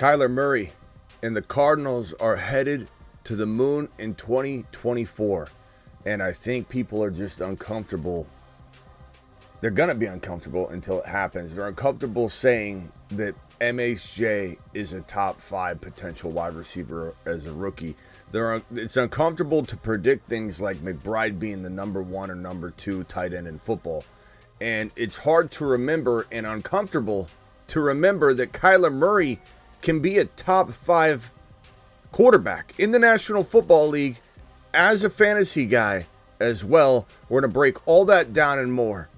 Kyler Murray and the Cardinals are headed to the moon in 2024. And I think people are just uncomfortable. They're going to be uncomfortable until it happens. They're uncomfortable saying that MHJ is a top 5 potential wide receiver as a rookie. It's uncomfortable to predict things like McBride being the number 1 or number 2 tight end in football. And it's hard to remember and uncomfortable to remember that Kyler Murray can be a top 5 quarterback in the National Football League as a fantasy guy as well. We're going to break all that down and more.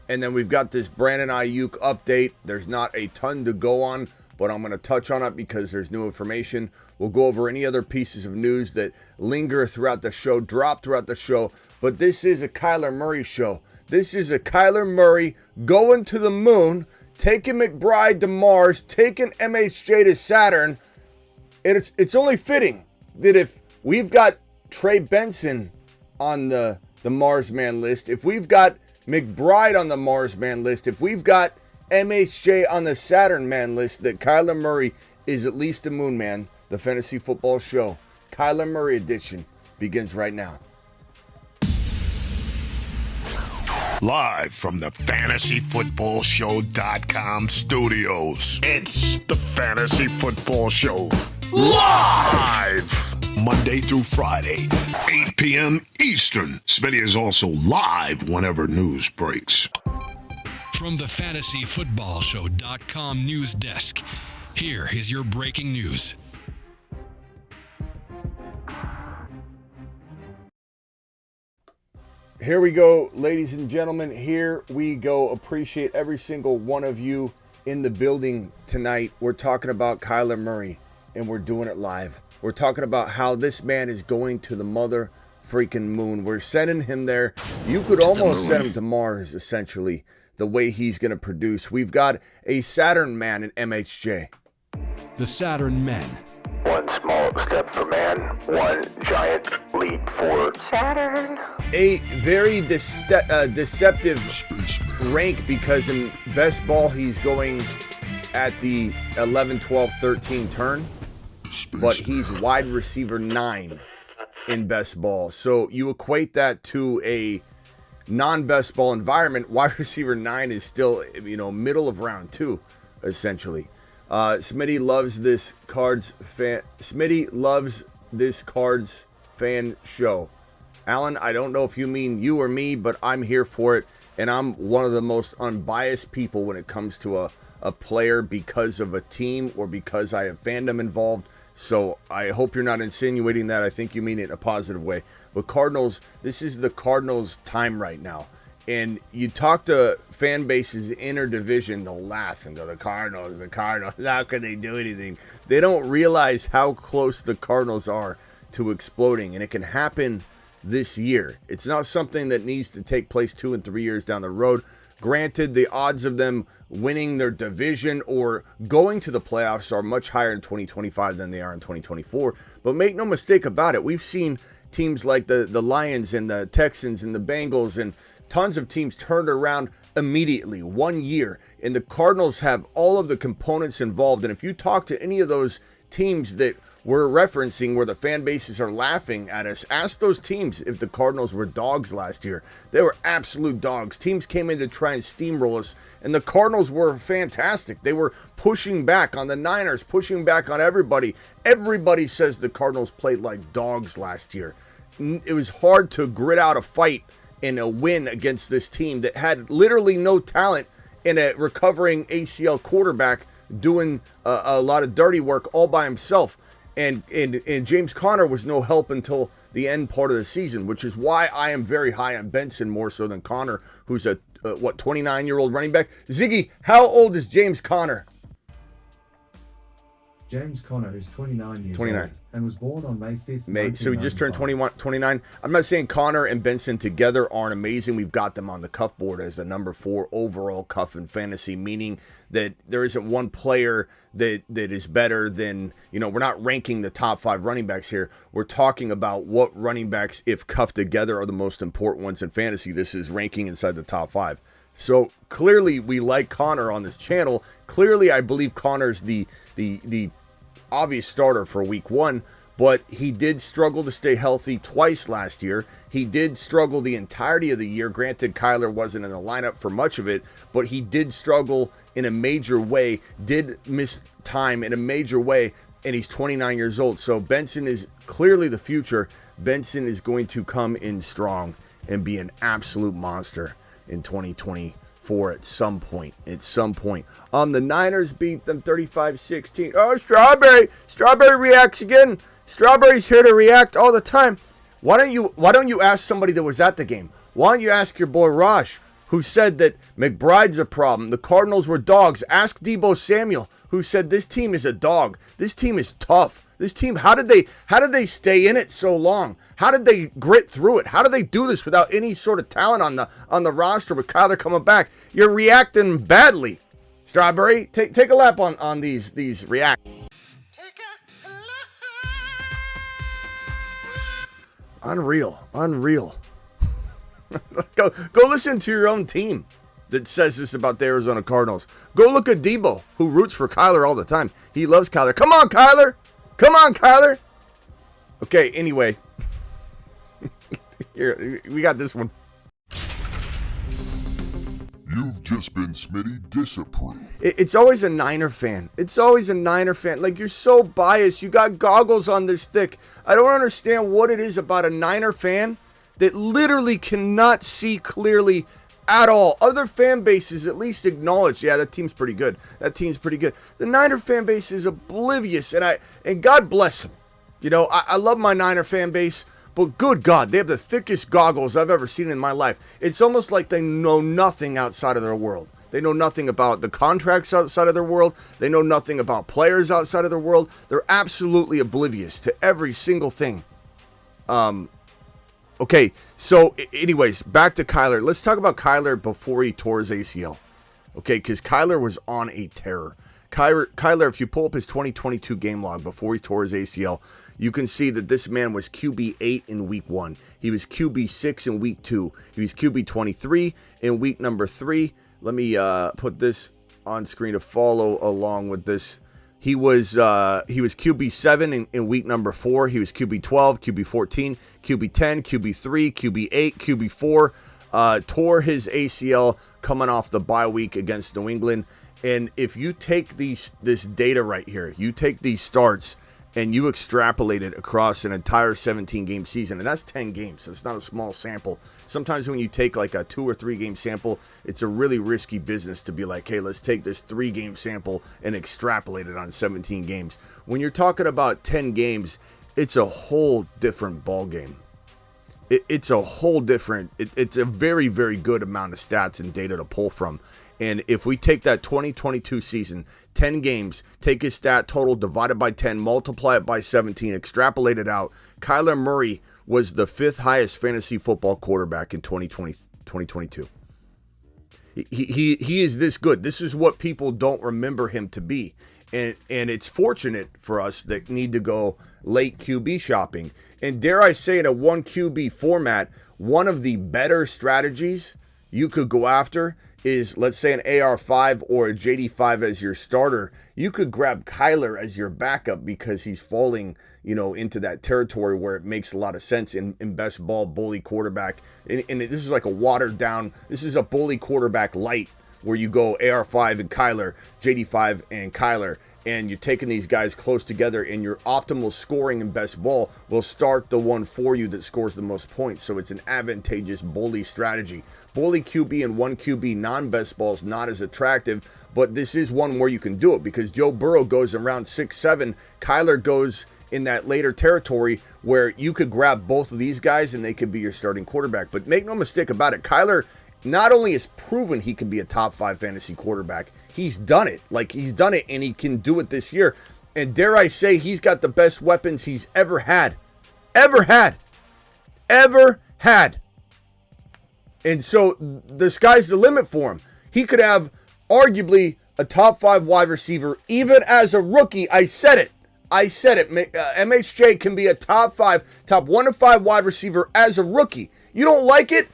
And then we've got this Brandon Aiyuk update. There's not a ton to go on, but I'm going to touch on it because there's new information. We'll go over any other pieces of news that linger throughout the show, drop throughout the show. But this is a Kyler Murray show. This is a Kyler Murray going to the moon, taking McBride to Mars, taking MHJ to Saturn. And it's only fitting that if we've got Trey Benson on the Mars man list, if we've got McBride on the Mars man list, if we've got MHJ on the Saturn man list, that Kyler Murray is at least a moon man. The fantasy football show, Kyler Murray edition, begins right now. Live from the FantasyFootballShow.com studios. It's the Fantasy Football Show. Live! Monday through Friday, 8 p.m. Eastern. Smitty is also live whenever news breaks. From the FantasyFootballShow.com news desk, here is your breaking news. Here we go, ladies and gentlemen. Here we go. Appreciate every single one of you in the building tonight. We're talking about Kyler Murray, and we're doing it live. We're talking about how this man is going to the mother freaking moon. We're sending him there. You could almost send him to Mars, essentially, the way he's going to produce. We've got a Saturn man in MHJ. The Saturn men. One small step for man, one giant leap for Saturn. A very deceptive rank, because in best ball he's going at the 11, 12, 13 turn. But he's wide receiver 9 in best ball. So you equate that to a non-best ball environment. Wide receiver 9 is still, middle of round 2, essentially. Smitty loves this Cards fan show. Alan, I don't know if you mean you or me, but I'm here for it. And I'm one of the most unbiased people when it comes to a player because of a team or because I have fandom involved. So I hope you're not insinuating that. I think you mean it in a positive way. But Cardinals, this is the Cardinals' time right now. And you talk to fan bases interdivision, they'll laugh and go, the Cardinals, how can they do anything? They don't realize how close the Cardinals are to exploding. And it can happen this year. It's not something that needs to take place 2 and 3 years down the road. Granted, the odds of them winning their division or going to the playoffs are much higher in 2025 than they are in 2024. But make no mistake about it, we've seen teams like the Lions and the Texans and the Bengals and tons of teams turned around immediately, 1 year. And the Cardinals have all of the components involved. And if you talk to any of those teams that we're referencing where the fan bases are laughing at us, ask those teams if the Cardinals were dogs last year. They were absolute dogs. Teams came in to try and steamroll us, and the Cardinals were fantastic. They were pushing back on the Niners, pushing back on everybody. Everybody says the Cardinals played like dogs last year. It was hard to grit out a fight and a win against this team that had literally no talent and a recovering ACL quarterback doing a lot of dirty work all by himself. And James Conner was no help until the end part of the season, which is why I am very high on Benson more so than Conner, who's a 29-year-old running back. Ziggy, how old is James Conner? James Conner is 29 years 29. old and was born on May 5th. So he just turned 29. I'm not saying Conner and Benson together aren't amazing. We've got them on the cuff board as the number 4 overall cuff in fantasy, meaning that there isn't one player that is better than, we're not ranking the top 5 running backs here. We're talking about what running backs, if cuffed together, are the most important ones in fantasy. This is ranking inside the top 5. So clearly we like Conner on this channel. Clearly I believe Conner's the obvious starter for week 1, but he did struggle to stay healthy twice last year. He did struggle the entirety of the year. Granted, Kyler wasn't in the lineup for much of it, but he did struggle in a major way, did miss time in a major way, and he's 29 years old. So Benson is clearly the future. Benson is going to come in strong and be an absolute monster in 2024 at some point. The Niners beat them 35-16. Oh, Strawberry reacts again. Strawberry's here to react all the time. Why don't you ask somebody that was at the game? Why don't you ask your boy Raj, who said that McBride's a problem, the Cardinals were dogs? Ask Deebo Samuel, who said this team is a dog. This team is tough. This team, how did they stay in it so long? How did they grit through it? How did they do this without any sort of talent on the roster with Kyler coming back? You're reacting badly. Strawberry, take a lap on these reacts. Unreal. Go listen to your own team that says this about the Arizona Cardinals. Go look at Deebo, who roots for Kyler all the time. He loves Kyler. Come on, Kyler. Okay, anyway. Here, we got this one. You've just been Smitty disapproved. It's always a Niner fan. Like, you're so biased. You got goggles on this thick. I don't understand what it is about a Niner fan that literally cannot see clearly at all. Other fan bases at least acknowledge, yeah, that team's pretty good. The Niner fan base is oblivious, and God bless them. You know, I love my Niner fan base, but good God, they have the thickest goggles I've ever seen in my life. It's almost like they know nothing outside of their world. They know nothing about the contracts outside of their world. They know nothing about players outside of their world. They're absolutely oblivious to every single thing. Okay, so anyways, back to Kyler. Let's talk about Kyler before he tore his ACL. Okay, because Kyler was on a terror. Kyler, if you pull up his 2022 game log before he tore his ACL, you can see that this man was QB 8 in week 1. He was QB 6 in week 2. He was QB 23 in week number 3. Let me put this on screen to follow along with this. He was QB 7 in week number 4. He was QB 12, QB 14, QB 10, QB 3, QB 8, QB 4. Tore his ACL coming off the bye week against New England. And if you take this data right here, you take these starts and you extrapolate it across an entire 17-game season, and that's 10 games. It's not a small sample. Sometimes when you take like a 2 or 3 game sample, it's a really risky business to be like, hey, let's take this 3-game sample and extrapolate it on 17 games. When you're talking about 10 games, it's a whole different ball game. It's a whole different, it's a very, very good amount of stats and data to pull from. And if we take that 2022 season, 10 games, take his stat total, divide it by 10, multiply it by 17, extrapolate it out, Kyler Murray was the 5th highest fantasy football quarterback in 2022. He is this good. This is what people don't remember him to be. And it's fortunate for us that need to go late QB shopping. And dare I say, in a 1 QB format, one of the better strategies you could go after is, let's say, an AR5 or a JD5 as your starter. You could grab Kyler as your backup because he's falling, into that territory where it makes a lot of sense in best ball bully quarterback. And this is like a watered down, this is a bully quarterback light where you go AR5 and Kyler, JD5 and Kyler, and you're taking these guys close together, and your optimal scoring in best ball will start the one for you that scores the most points. So it's an advantageous bully strategy. Bully QB and 1 QB non-best ball is not as attractive, but this is one where you can do it because Joe Burrow goes around 6-7. Kyler goes in that later territory where you could grab both of these guys and they could be your starting quarterback. But make no mistake about it, Kyler not only has proven he can be a top 5 fantasy quarterback, he's done it. He's done it, and he can do it this year. And dare I say, he's got the best weapons he's ever had. And so the sky's the limit for him. He could have arguably a top 5 wide receiver, even as a rookie. I said it. MHJ can be a top 1 to 5 wide receiver as a rookie. You don't like it?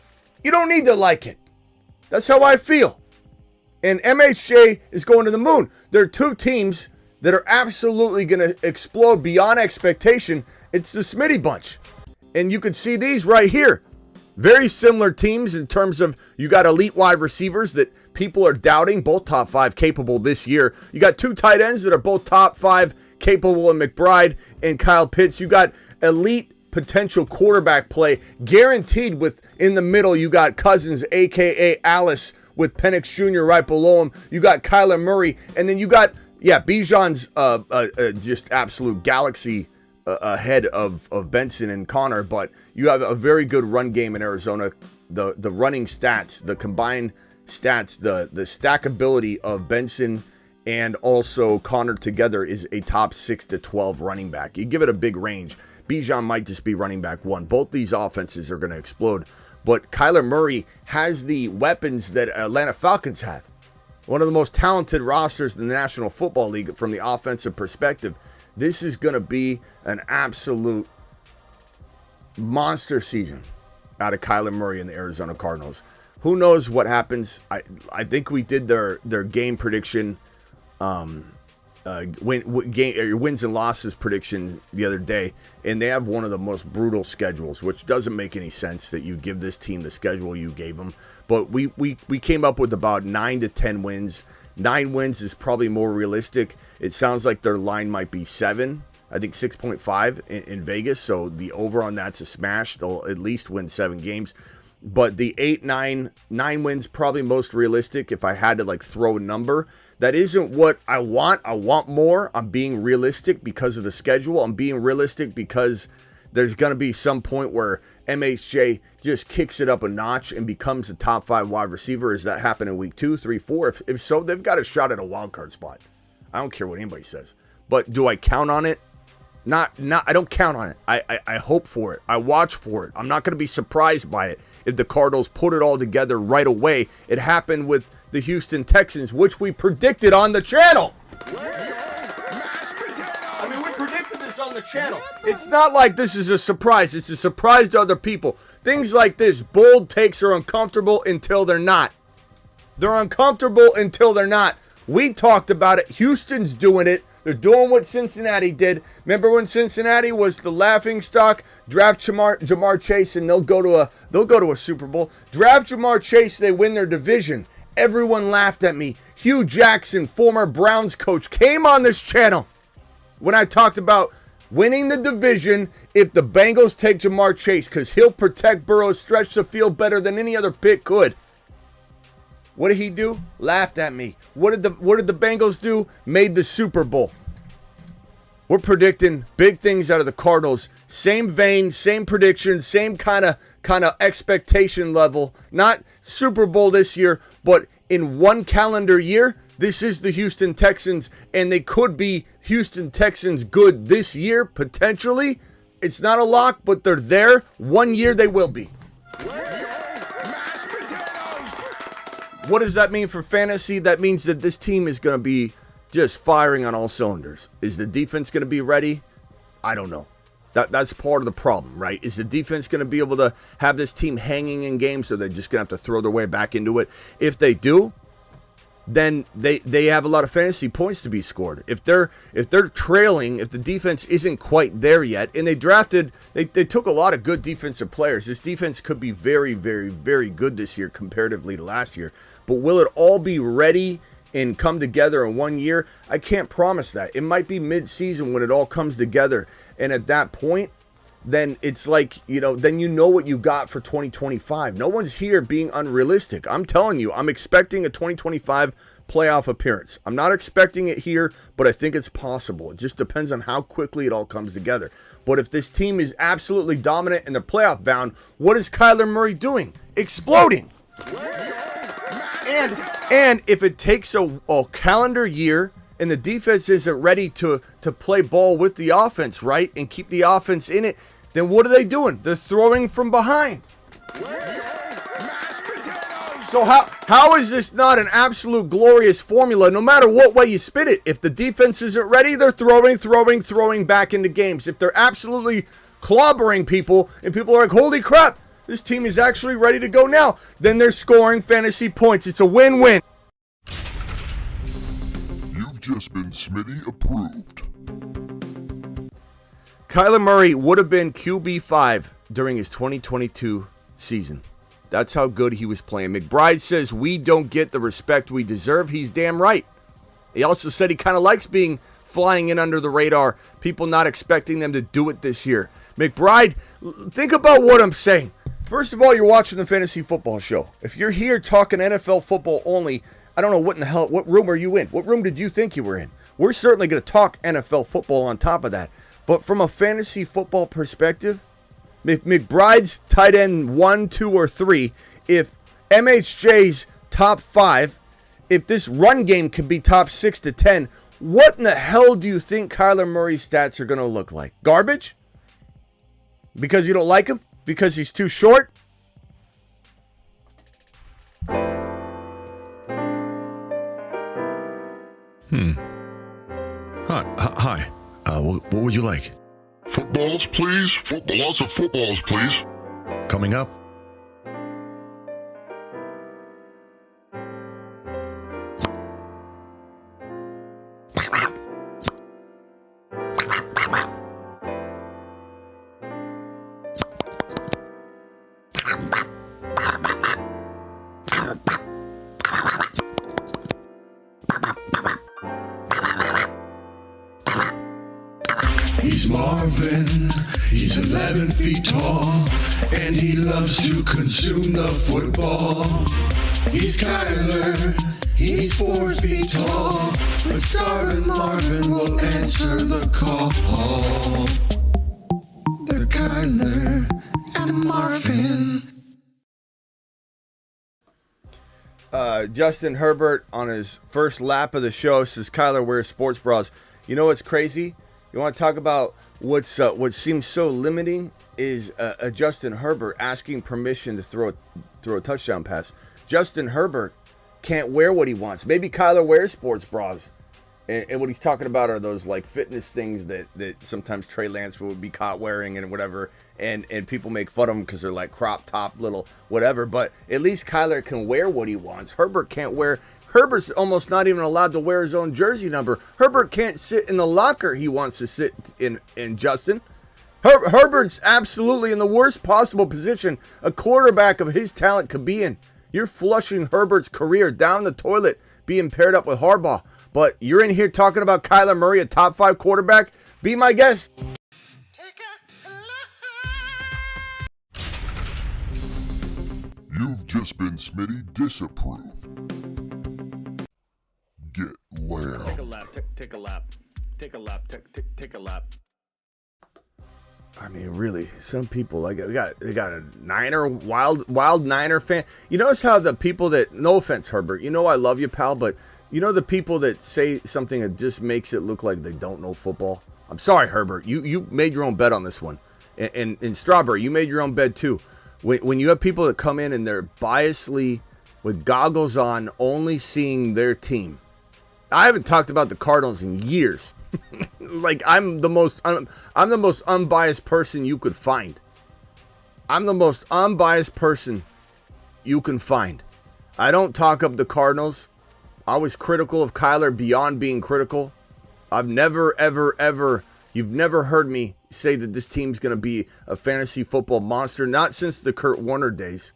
You don't need to like it. That's how I feel. And MHJ is going to the moon. There are 2 teams that are absolutely going to explode beyond expectation, it's the Smitty bunch. And you can see these right here. Very similar teams in terms of you got elite wide receivers that people are doubting, both top 5 capable this year. You got 2 tight ends that are both top 5 capable in McBride and Kyle Pitts. You got elite potential quarterback play guaranteed with in the middle. You got Cousins, a.k.a. Alice, with Penix Jr. right below him. You got Kyler Murray. And then you got, Bijan's just absolute galaxy ahead of Benson and Connor, but you have a very good run game in Arizona. The running stats, the combined stats, the stackability of Benson and also Connor together is a top 6 to 12 running back. You give it a big range. Bijan might just be running back 1. Both these offenses are going to explode, but Kyler Murray has the weapons that Atlanta Falcons have. One of the most talented rosters in the National Football League from the offensive perspective. This is going to be an absolute monster season out of Kyler Murray and the Arizona Cardinals. Who knows what happens? I think we did their game prediction, wins and losses prediction the other day, and they have one of the most brutal schedules, which doesn't make any sense that you give this team the schedule you gave them. But we came up with about 9 to 10 wins. 9 wins is probably more realistic. It sounds like their line might be 7. I think 6.5 in Vegas. So the over on that's a smash. They'll at least win 7 games. But the 9 wins probably most realistic if I had to throw a number. That isn't what I want. I want more. I'm being realistic because of the schedule. I'm being realistic because there's going to be some point where MHJ just kicks it up a notch and becomes a top 5 wide receiver. Does that happen in week 2, 3, 4? If so, they've got a shot at a wild card spot. I don't care what anybody says. But do I count on it? Not. I don't count on it. I hope for it. I watch for it. I'm not going to be surprised by it if the Cardinals put it all together right away. It happened with the Houston Texans, which we predicted on the channel. On the channel. It's not like this is a surprise. It's a surprise to other people. Things like this, bold takes are uncomfortable until they're not. They're uncomfortable until they're not. We talked about it. Houston's doing it. They're doing what Cincinnati did. Remember when Cincinnati was the laughing stock? Draft Jamar Chase and they'll go to a Super Bowl. Draft Jamar Chase, they win their division. Everyone laughed at me. Hugh Jackson, former Browns coach, came on this channel when I talked about winning the division if the Bengals take Jamar Chase, because he'll protect Burrow, stretch the field better than any other pick could. What did he do? Laughed at me. What did the Bengals do? Made the Super Bowl. We're predicting big things out of the Cardinals. Same vein, same prediction, same kind of expectation level. Not Super Bowl this year, but in one calendar year, this is the Houston Texans, and they could be Houston Texans good this year, potentially. It's not a lock, but they're there. 1 year they will be. What does that mean for fantasy? That means that this team is going to be just firing on all cylinders. Is the defense going to be ready? I don't know. That's part of the problem, right? Is the defense going to be able to have this team hanging in games, so they're just going to have to throw their way back into it? If they do, then they have a lot of fantasy points to be scored. If they're trailing, if the defense isn't quite there yet, and they took a lot of good defensive players. This defense could be very, very, very good this year comparatively to last year. But will it all be ready and come together in 1 year? I can't promise that. It might be mid-season when it all comes together. And at that point, then it's like, then you know what you got for 2025. No one's here being unrealistic. I'm telling you, I'm expecting a 2025 playoff appearance. I'm not expecting it here, but I think it's possible. It just depends on how quickly it all comes together. But if this team is absolutely dominant and they're playoff bound, what is Kyler Murray doing? Exploding. And if it takes a calendar year and the defense isn't ready to play ball with the offense, right, and keep the offense in it, then what are they doing? They're throwing from behind. So how is this not an absolute glorious formula, no matter what way you spin it? If the defense isn't ready, they're throwing back into games. If they're absolutely clobbering people, and people are like, holy crap, this team is actually ready to go now, then they're scoring fantasy points. It's a win-win. You've just been Smitty approved. Kyler Murray would have been QB5 during his 2022 season. That's how good he was playing. McBride says we don't get the respect we deserve. He's damn right. He also said he kind of likes being flying in under the radar, people not expecting them to do it this year. McBride, think about what I'm saying. First of all, you're watching the Fantasy Football Show. If you're here talking NFL football only, I don't know what room are you in? What room did you think you were in? We're certainly going to talk NFL football on top of that. But from a fantasy football perspective, McBride's tight end 1, 2, or 3, if MHJ's top 5, if this run game can be top 6 to 10, what in the hell do you think Kyler Murray's stats are going to look like? Garbage? Because you don't like him? Because he's too short? Hi. What would you like? Footballs, please. Lots of footballs, please. Coming up. He's Marvin, he's 11 feet tall, and he loves to consume the football. He's Kyler, he's 4 feet tall, but Star and Marvin will answer the call. They're Kyler and Marvin. Justin Herbert on his first lap of the show says Kyler wears sports bras. You know what's crazy? You want to talk about what seems so limiting is a Justin Herbert asking permission to throw a touchdown pass. Justin Herbert can't wear what he wants. Maybe Kyler wears sports bras. And what he's talking about are those like fitness things that sometimes Trey Lance would be caught wearing and whatever. And people make fun of him because they're like crop top little whatever. But at least Kyler can wear what he wants. Herbert can't wear. Herbert's almost not even allowed to wear his own jersey number. Herbert can't sit in the locker he wants to sit in Justin. Herbert's absolutely in the worst possible position a quarterback of his talent could be in. You're flushing Herbert's career down the toilet being paired up with Harbaugh. But you're in here talking about Kyler Murray, a top 5 quarterback. Be my guest. You've just been Smitty disapproved. Get lamb. Take a lap. Take a lap. I mean, really, some people like they got a Niner wild Niner fan. You notice how the people that, no offense, Herbert, you know I love you, pal, but you know the people that say something that just makes it look like they don't know football? I'm sorry, Herbert. You made your own bet on this one. And Strawberry, you made your own bet too. When you have people that come in and they're biasly, with goggles on, only seeing their team. I haven't talked about the Cardinals in years. Like I'm the most unbiased person you could find. I'm the most unbiased person you can find. I don't talk up the Cardinals. I was critical of Kyler beyond being critical. I've never, ever, you've never heard me say that this team's going to be a fantasy football monster. Not since the Kurt Warner days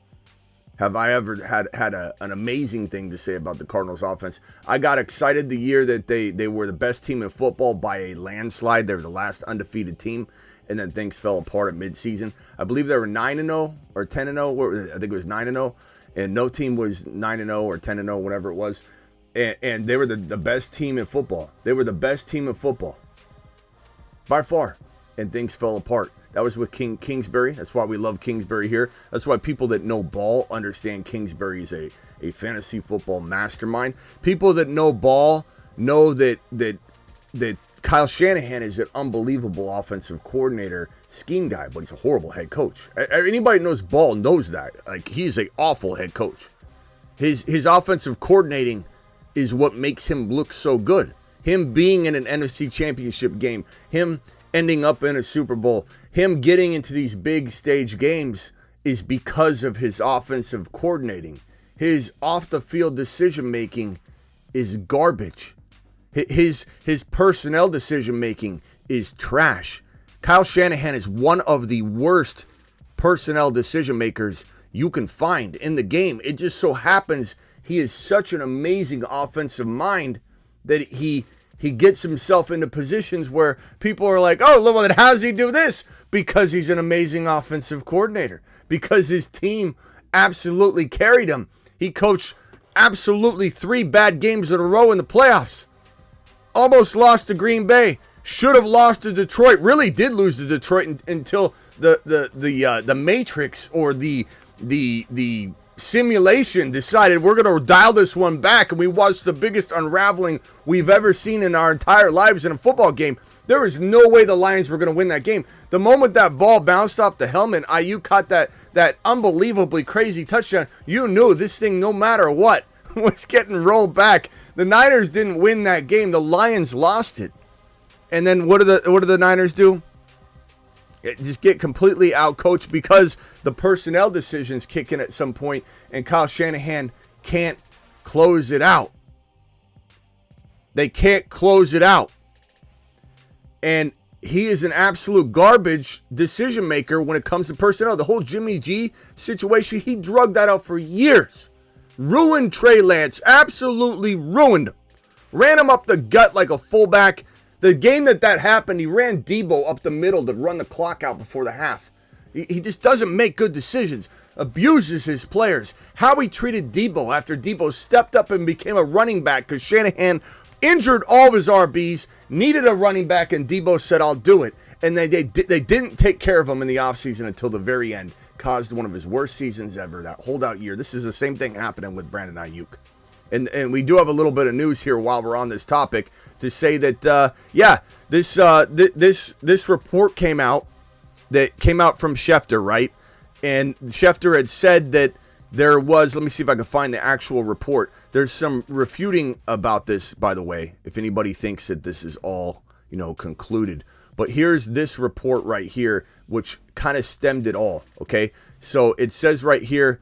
have I ever had an amazing thing to say about the Cardinals offense. I got excited the year that they were the best team in football by a landslide. They were the last undefeated team, and then things fell apart at midseason. I believe they were 9-0 or 10-0. I think it was 9-0, and no team was 9-0 or 10-0, whatever it was. And they were the best team in football. They were the best team in football by far, and things fell apart. That was with Kingsbury. That's why we love Kingsbury here. That's why people that know ball understand Kingsbury is a fantasy football mastermind. People that know ball know that Kyle Shanahan is an unbelievable offensive coordinator, scheme guy, but he's a horrible head coach. Anybody who knows ball knows that. Like, he's an awful head coach. His offensive coordinating is what makes him look so good. Him being in an NFC championship game, him ending up in a Super Bowl, him getting into these big stage games is because of his offensive coordinating. His off the field decision making is garbage. His personnel decision making is trash. Kyle Shanahan is one of the worst personnel decision makers you can find in the game. It just so happens he is such an amazing offensive mind that he gets himself into positions where people are like, oh, look, well, how does he do this? Because he's an amazing offensive coordinator. Because his team absolutely carried him. He coached absolutely 3 bad games in a row in the playoffs. Almost lost to Green Bay. Should have lost to Detroit. Really did lose to Detroit until the Matrix or the simulation decided we're going to dial this one back, and we watched the biggest unraveling we've ever seen in our entire lives in a football game. There was no way the Lions were going to win that game. The moment that ball bounced off the helmet, Aiyuk caught that unbelievably crazy touchdown, you knew this thing, no matter what, was getting rolled back. The Niners didn't win that game. The Lions lost it. And then what do the Niners do? Just get completely outcoached because the personnel decisions kick in at some point, and Kyle Shanahan can't close it out. They can't close it out. And he is an absolute garbage decision maker when it comes to personnel. The whole Jimmy G situation, he drugged that out for years. Ruined Trey Lance. Absolutely ruined him. Ran him up the gut like a fullback. The game that happened, he ran Debo up the middle to run the clock out before the half. He just doesn't make good decisions. Abuses his players. How he treated Debo after Debo stepped up and became a running back because Shanahan injured all of his RBs, needed a running back, and Debo said, I'll do it. And they didn't take care of him in the offseason until the very end. Caused one of his worst seasons ever, that holdout year. This is the same thing happening with Brandon Aiyuk. And we do have a little bit of news here while we're on this topic to say that, this report came out from Schefter, right? And Schefter had said that there was, let me see if I can find the actual report. There's some refuting about this, by the way, if anybody thinks that this is all, concluded. But here's this report right here, which kind of stemmed it all, okay? So it says right here,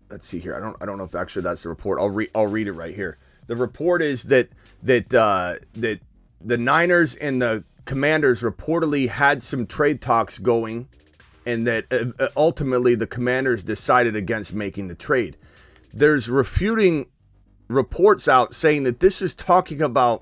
let's see here. I don't know if actually that's the report. I'll read it right here. The report is that the Niners and the Commanders reportedly had some trade talks going, and that ultimately the Commanders decided against making the trade. There's refuting reports out saying that this is talking about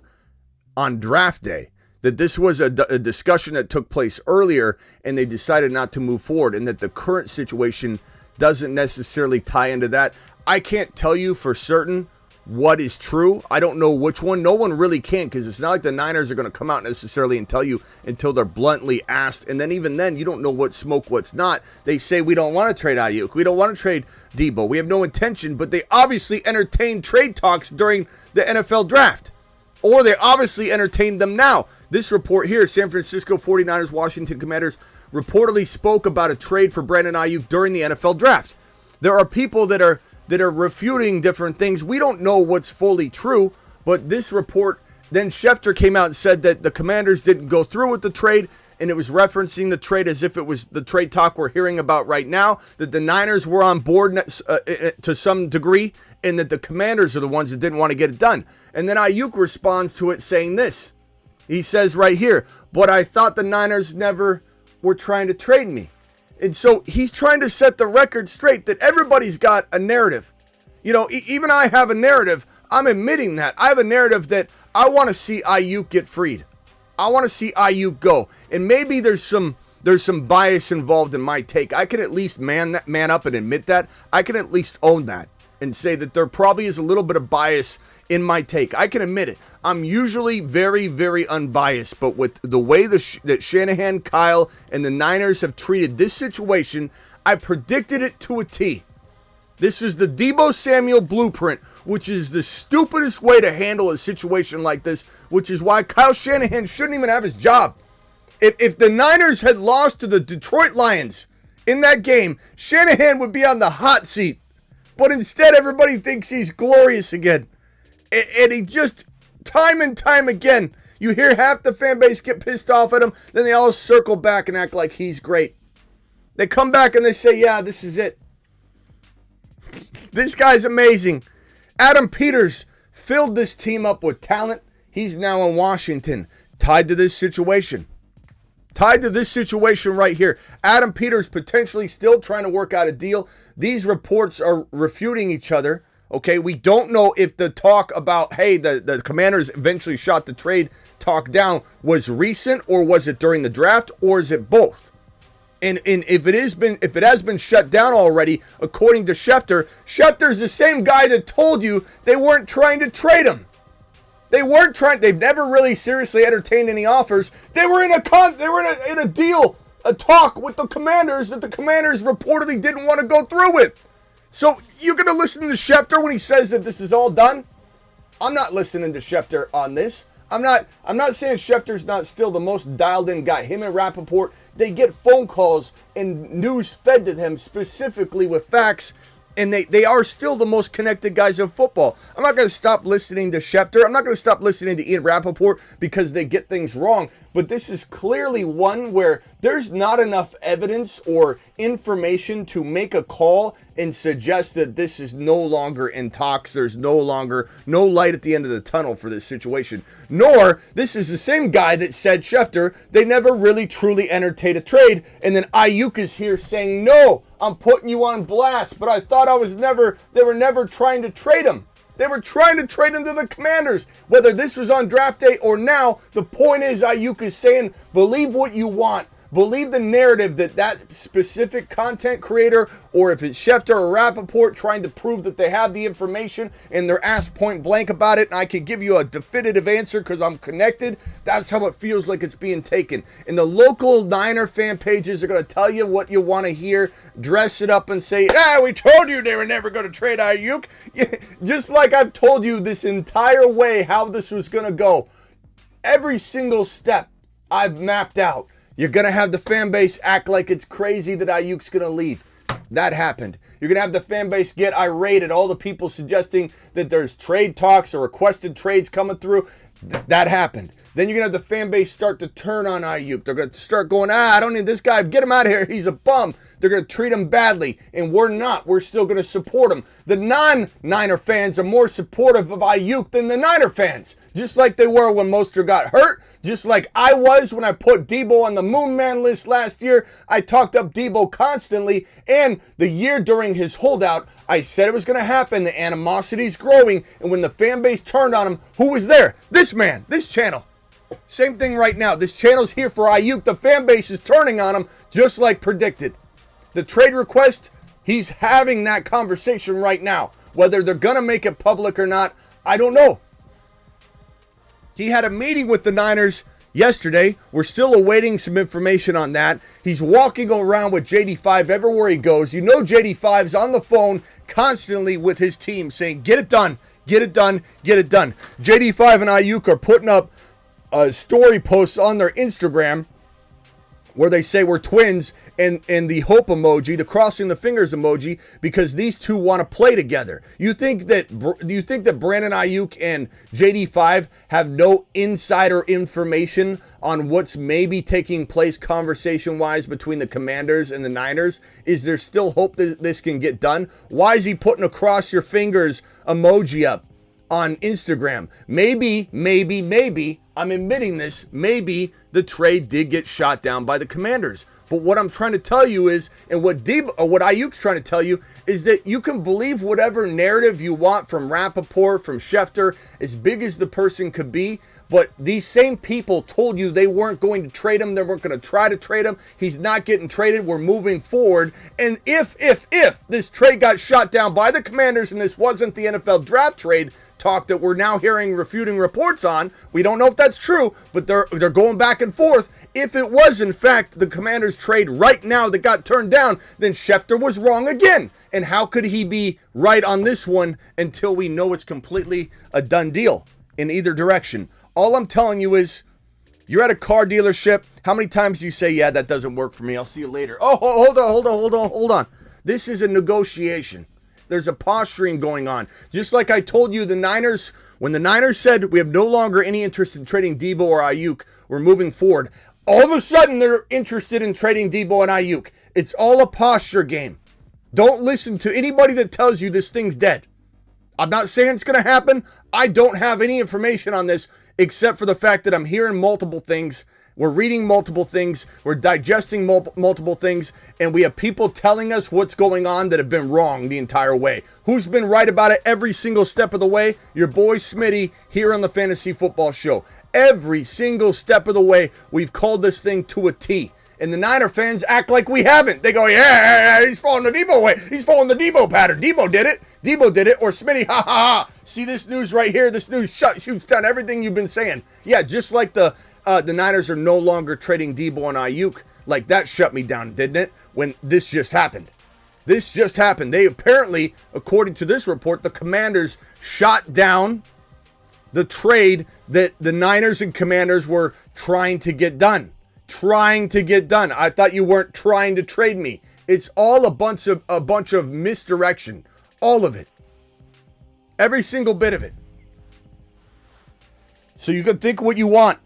on draft day, that this was a discussion that took place earlier and they decided not to move forward, and that the current situation doesn't necessarily tie into that. I can't tell you for certain what is true. I don't know which one. No one really can, because it's not like the Niners are going to come out necessarily and tell you until they're bluntly asked. And then even then, you don't know what's smoke, what's not. They say, we don't want to trade Aiyuk. We don't want to trade Debo. We have no intention, but they obviously entertained trade talks during the NFL draft. Or they obviously entertained them now. This report here, San Francisco 49ers, Washington Commanders reportedly spoke about a trade for Brandon Aiyuk during the NFL draft. There are people that are refuting different things. We don't know what's fully true, but this report, then Schefter came out and said that the Commanders didn't go through with the trade, and it was referencing the trade as if it was the trade talk we're hearing about right now, that the Niners were on board to some degree, and that the Commanders are the ones that didn't want to get it done. And then Aiyuk responds to it saying this. He says right here, but I thought the Niners never were trying to trade me. And so he's trying to set the record straight that everybody's got a narrative. Even I have a narrative. I'm admitting that. I have a narrative that I want to see Aiyuk get freed. I want to see Aiyuk go. And maybe there's some bias involved in my take. I can at least man up and admit that. I can at least own that and say that there probably is a little bit of bias in my take. I can admit it. I'm usually very, very unbiased, but with the way that Shanahan, Kyle, and the Niners have treated this situation, I predicted it to a T. This is the Debo Samuel blueprint, which is the stupidest way to handle a situation like this, which is why Kyle Shanahan shouldn't even have his job. If the Niners had lost to the Detroit Lions in that game, Shanahan would be on the hot seat. But instead, everybody thinks he's glorious again. And he just, time and time again, you hear half the fan base get pissed off at him, then they all circle back and act like he's great. They come back and they say, yeah, this is it. This guy's amazing. Adam Peters filled this team up with talent. He's now in Washington, tied to this situation. Tied to this situation right here. Adam Peters potentially still trying to work out a deal. These reports are refuting each other. Okay, we don't know if the talk about, hey, the Commanders eventually shot the trade talk down was recent, or was it during the draft, or is it both? And if it has been shut down already, according to Schefter's the same guy that told you they weren't trying to trade him. They've never really seriously entertained any offers. They were in a deal, a talk with the Commanders that the Commanders reportedly didn't want to go through with. So you're going to listen to Schefter when he says that this is all done? I'm not listening to Schefter on this. I'm not saying Schefter's not still the most dialed in guy. Him and Rappaport, they get phone calls and news fed to them specifically with facts, and they are still the most connected guys in football. I'm not going to stop listening to Schefter. I'm not going to stop listening to Ian Rappaport because they get things wrong. But this is clearly one where there's not enough evidence or information to make a call and suggest that this is no longer in talks. There's no light at the end of the tunnel for this situation. Nor, this is the same guy that said, Schefter, they never really truly entertained a trade. And then Aiyuk is here saying, no, I'm putting you on blast. But I thought they were never trying to trade him. They were trying to trade him to the Commanders. Whether this was on draft day or now, the point is Aiyuk is saying, believe what you want. Believe the narrative that specific content creator, or if it's Schefter or Rappaport trying to prove that they have the information and they're asked point blank about it, and I can give you a definitive answer because I'm connected, that's how it feels like it's being taken. And the local Niner fan pages are going to tell you what you want to hear, dress it up and say, we told you they were never going to trade Aiyuk. Just like I've told you this entire way how this was going to go. Every single step I've mapped out. You're going to have the fan base act like it's crazy that Aiyuk's going to leave. That happened. You're going to have the fan base get irate at all the people suggesting that there's trade talks or requested trades coming through. That happened. Then you're going to have the fan base start to turn on Aiyuk. They're going to start going, I don't need this guy. Get him out of here. He's a bum. They're going to treat him badly. And we're not. We're still going to support him. The non-Niner fans are more supportive of Aiyuk than the Niner fans. Just like they were when Mostert got hurt. Just like I was when I put Debo on the Moonman list last year. I talked up Debo constantly. And the year during his holdout, I said it was going to happen. The animosity's growing. And when the fan base turned on him, who was there? This man. This channel. Same thing right now. This channel's here for Aiyuk. The fan base is turning on him just like predicted. The trade request, he's having that conversation right now. Whether they're going to make it public or not, I don't know. He had a meeting with the Niners yesterday. We're still awaiting some information on that. He's walking around with JD5 everywhere he goes. You know JD5's on the phone constantly with his team saying, get it done, get it done, get it done. JD5 and Aiyuk are putting up story posts on their Instagram where they say we're twins and the hope emoji, the crossing the fingers emoji, because these two want to play together. Do you think that Brandon Aiyuk and JD5 have no insider information on what's maybe taking place conversation-wise between the Commanders and the Niners? Is there still hope that this can get done? Why is he putting a cross your fingers emoji up on Instagram? Maybe, I'm admitting this, maybe the trade did get shot down by the Commanders. But what I'm trying to tell you is, and what Aiyuk's trying to tell you, is that you can believe whatever narrative you want from Rappaport, from Schefter, as big as the person could be, but these same people told you they weren't going to trade him, they weren't going to try to trade him, he's not getting traded, we're moving forward. And if this trade got shot down by the Commanders and this wasn't the NFL draft trade talk that we're now hearing refuting reports on, we don't know if that's true, but they're going back and forth. If it was in fact the Commanders trade right now that got turned down, then Schefter was wrong again. And how could he be right on this one until we know it's completely a done deal in either direction? All I'm telling you is, you're at a car dealership. How many times do you say, yeah, that doesn't work for me, I'll see you later? Oh, hold on. This is a negotiation. There's a posturing going on. Just like I told you, the Niners, when the Niners said we have no longer any interest in trading Debo or Aiyuk, we're moving forward, all of a sudden they're interested in trading Debo and Aiyuk. It's all a posture game. Don't listen to anybody that tells you this thing's dead. I'm not saying it's going to happen. I don't have any information on this except for the fact that I'm hearing multiple things. We're reading multiple things. We're digesting multiple things. And we have people telling us what's going on that have been wrong the entire way. Who's been right about it every single step of the way? Your boy Smitty here on the Fantasy Football Show. Every single step of the way, we've called this thing to a T. And the Niner fans act like we haven't. They go, yeah, he's following the Debo way. He's following the Debo pattern. Debo did it. Debo did it. Or Smitty, ha, ha, ha. See this news right here? This news shoots down everything you've been saying. Yeah, just like the Niners are no longer trading Debo and Aiyuk. Like, that shut me down, didn't it? When this just happened. This just happened. They apparently, according to this report, the Commanders shot down the trade that the Niners and Commanders were trying to get done. I thought you weren't trying to trade me. It's all a bunch of misdirection. All of it. Every single bit of it. So you can think what you want.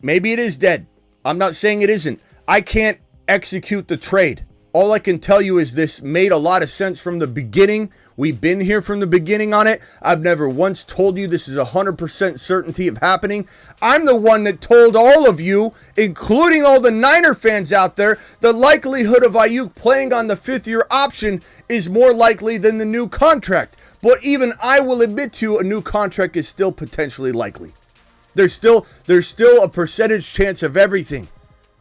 Maybe it is dead. I'm not saying it isn't. I can't execute the trade. All I can tell you is this made a lot of sense from the beginning. We've been here from the beginning on it. I've never once told you this is 100% certainty of happening. I'm the one that told all of you, including all the Niner fans out there, the likelihood of Aiyuk playing on the 5th-year option is more likely than the new contract. But even I will admit to you, a new contract is still potentially likely. There's still a percentage chance of everything.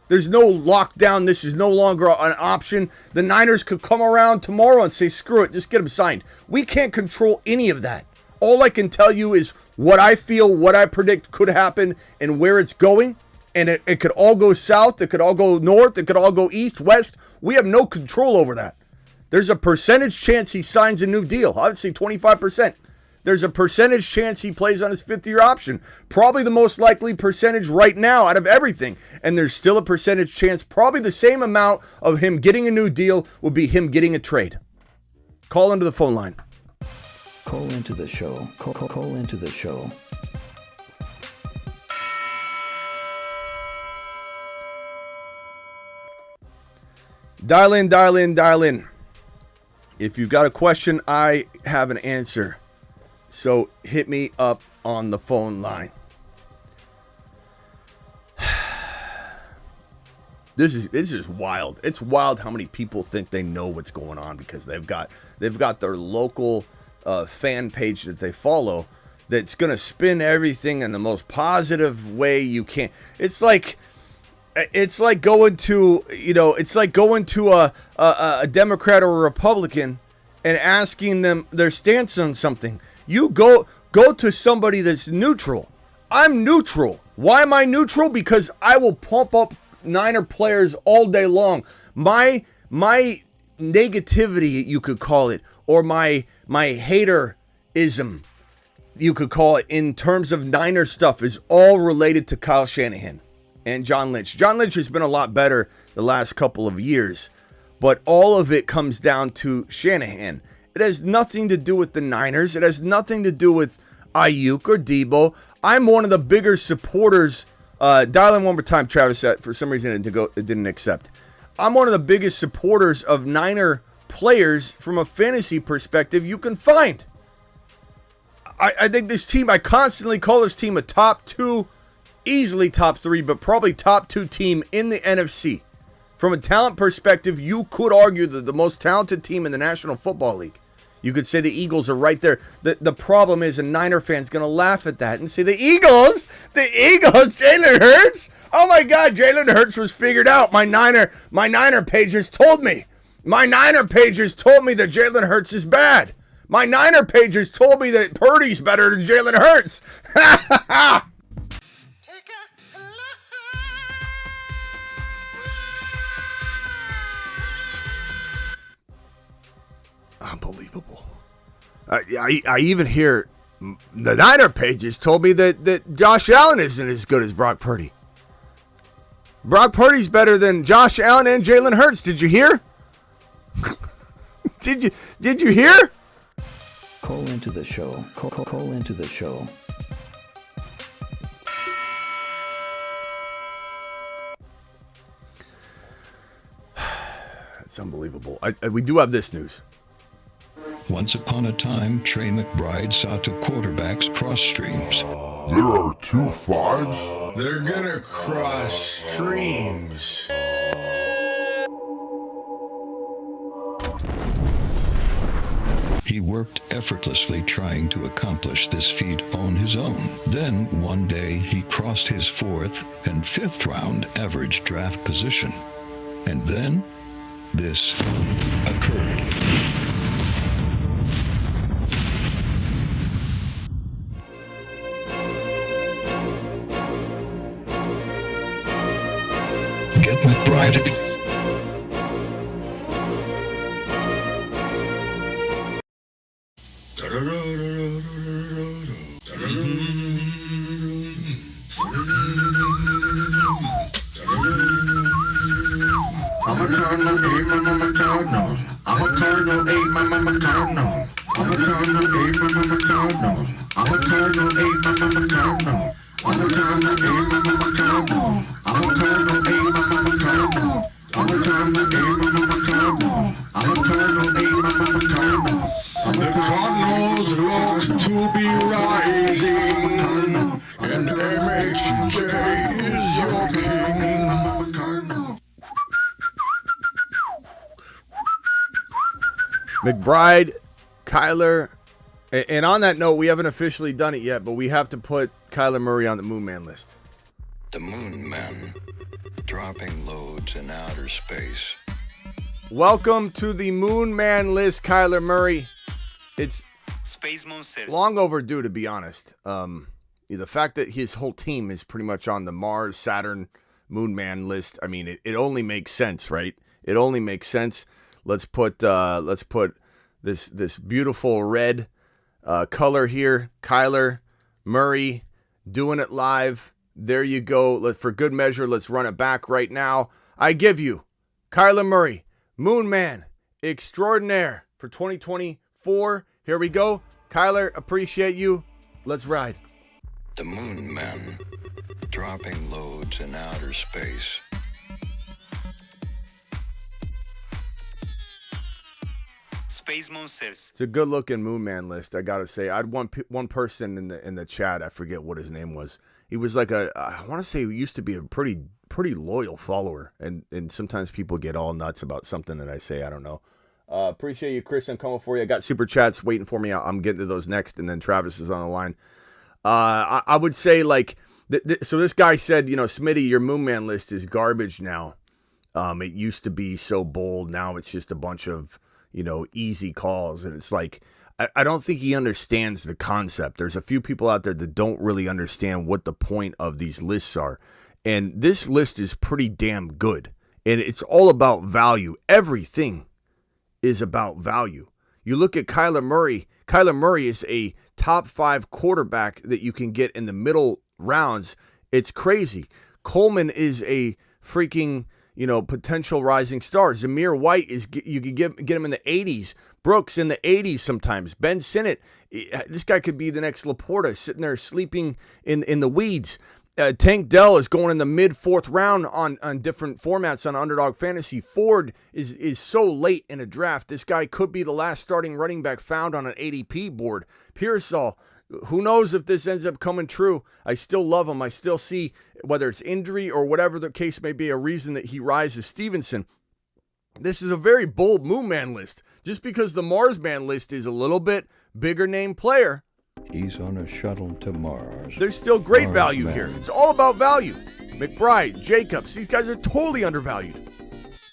There's no lockdown. This is no longer an option. The Niners could come around tomorrow and say, screw it, just get him signed. We can't control any of that. All I can tell you is what I feel, what I predict could happen, and where it's going. And it could all go south. It could all go north. It could all go east, west. We have no control over that. There's a percentage chance he signs a new deal. I would say 25%. There's a percentage chance he plays on his 5th-year option. Probably the most likely percentage right now out of everything. And there's still a percentage chance, probably the same amount of him getting a new deal will be him getting a trade. Call into the phone line. Call into the show. Call into the show. Dial in, dial in, dial in. If you've got a question, I have an answer. So hit me up on the phone line. This is wild. It's wild how many people think they know what's going on because they've got their local fan page that they follow that's gonna spin everything in the most positive way you can. It's like going to a Democrat or a Republican and asking them their stance on something. You go to somebody that's neutral. I'm neutral. Why am I neutral? Because I will pump up Niner players all day long. My negativity, you could call it, or my haterism, you could call it, in terms of Niner stuff, is all related to Kyle Shanahan and John Lynch. John Lynch has been a lot better the last couple of years, but all of it comes down to Shanahan. It has nothing to do with the Niners. It has nothing to do with Aiyuk or Debo. I'm one of the bigger supporters. Dial in one more time, Travis. For some reason, it didn't accept. I'm one of the biggest supporters of Niner players from a fantasy perspective you can find. I think this team, I constantly call this team a top 2, easily top 3, but probably top 2 team in the NFC. From a talent perspective, you could argue that the most talented team in the National Football League. You could say the Eagles are right there. The problem is a Niner fan's going to laugh at that and say, the Eagles, Jalen Hurts? Oh my God, Jalen Hurts was figured out. My Niner pages told me. My Niner pages told me that Jalen Hurts is bad. My Niner pages told me that Purdy's better than Jalen Hurts. Ha ha ha! Unbelievable. I even hear the Niner pages told me that Josh Allen isn't as good as Brock Purdy. Brock Purdy's better than Josh Allen and Jalen Hurts. Did you hear? Did you hear? Call into the show. Call into the show. It's unbelievable. We do have this news. Once upon a time, Trey McBride saw two quarterbacks cross streams. There are 2 5s? They're gonna cross streams. He worked effortlessly trying to accomplish this feat on his own. Then, one day, he crossed his 4th and 5th round average draft position. And then, this occurred. Get McBride. I'm a Cardinal, hey, mama, Cardinal. I'm a Cardinal, hey, mama, Cardinal. I'm a Cardinal, hey, mama, Cardinal. I'm a Cardinal, hey, mama, Cardinal. I'm a Cardinal, hey, mama, Cardinal. I'm a Cardinal, hey, mama, Cardinal. I'm a Cardinal, hey, mama, Cardinal. I'm a Cardinal, hey, mama, Cardinal. The Cardinals look to be rising, and MHJ is your king. Mama, Cardinal. McBride, Kyler, and on that note, we haven't officially done it yet, but we have to put Kyler Murray on the Moonman list. The Moonman, dropping loads in outer space. Welcome to the Moonman list, Kyler Murray. It's Space Monsters. long overdue, to be honest. The fact that his whole team is pretty much on the Mars, Saturn, Moonman list. I mean, it only makes sense, right? It only makes sense. Let's put this beautiful red color here. Kyler Murray doing it live. There you go. For good measure, let's run it back right now. I give you Kyler Murray, Moonman extraordinaire for 2024. Here we go. Kyler, appreciate you. Let's ride. The Moonman, dropping loads in outer space. Space Monsters. It's a good-looking Moonman list, I gotta say. I had one person in the chat. I forget what his name was. He was like I want to say he used to be a pretty loyal follower, and sometimes people get all nuts about something that I say. I don't know. Appreciate you, Chris. I'm coming for you. I got super chats waiting for me. I'm getting to those next, and then Travis is on the line. I would say like so. This guy said, Smitty, your Moonman list is garbage now. It used to be so bold. Now it's just a bunch of easy calls. And it's like, I don't think he understands the concept. There's a few people out there that don't really understand what the point of these lists are. And this list is pretty damn good. And it's all about value. Everything is about value. You look at Kyler Murray. Kyler Murray is a top 5 quarterback that you can get in the middle rounds. It's crazy. Coleman is a freaking potential rising star. Zamir White you could get him in the 80s. Brooks in the 80s sometimes. Ben Sinnott, this guy could be the next Laporta, sitting there sleeping in the weeds. Tank Dell is going in the mid 4th round on different formats on Underdog Fantasy. Ford is so late in a draft. This guy could be the last starting running back found on an ADP board. Pearsall, who knows if this ends up coming true. I still love him. I still see, whether it's injury or whatever the case may be, a reason that he rises. Stevenson. This is a very bold Moonman list. Just because the Marsman list is a little bit bigger name player, He's on a shuttle to Mars. there's still great Mars value man. here. It's all about value. McBride, Jacobs, these guys are totally undervalued.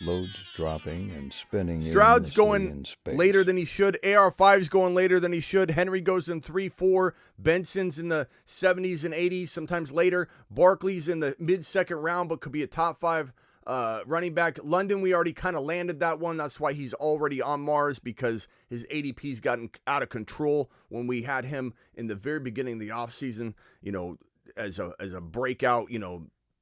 Loads dropping and spinning. Stroud's aimlessly going in space. later than he should. AR5's going later than he should. Henry goes in 3-4. Benson's in the 70s and 80s, sometimes later. Barkley's in the mid-second round, but could be a top 5 running back. London, we already kind of landed that one. That's why he's already on Mars, because his ADP's gotten out of control when we had him in the very beginning of the offseason, as a breakout,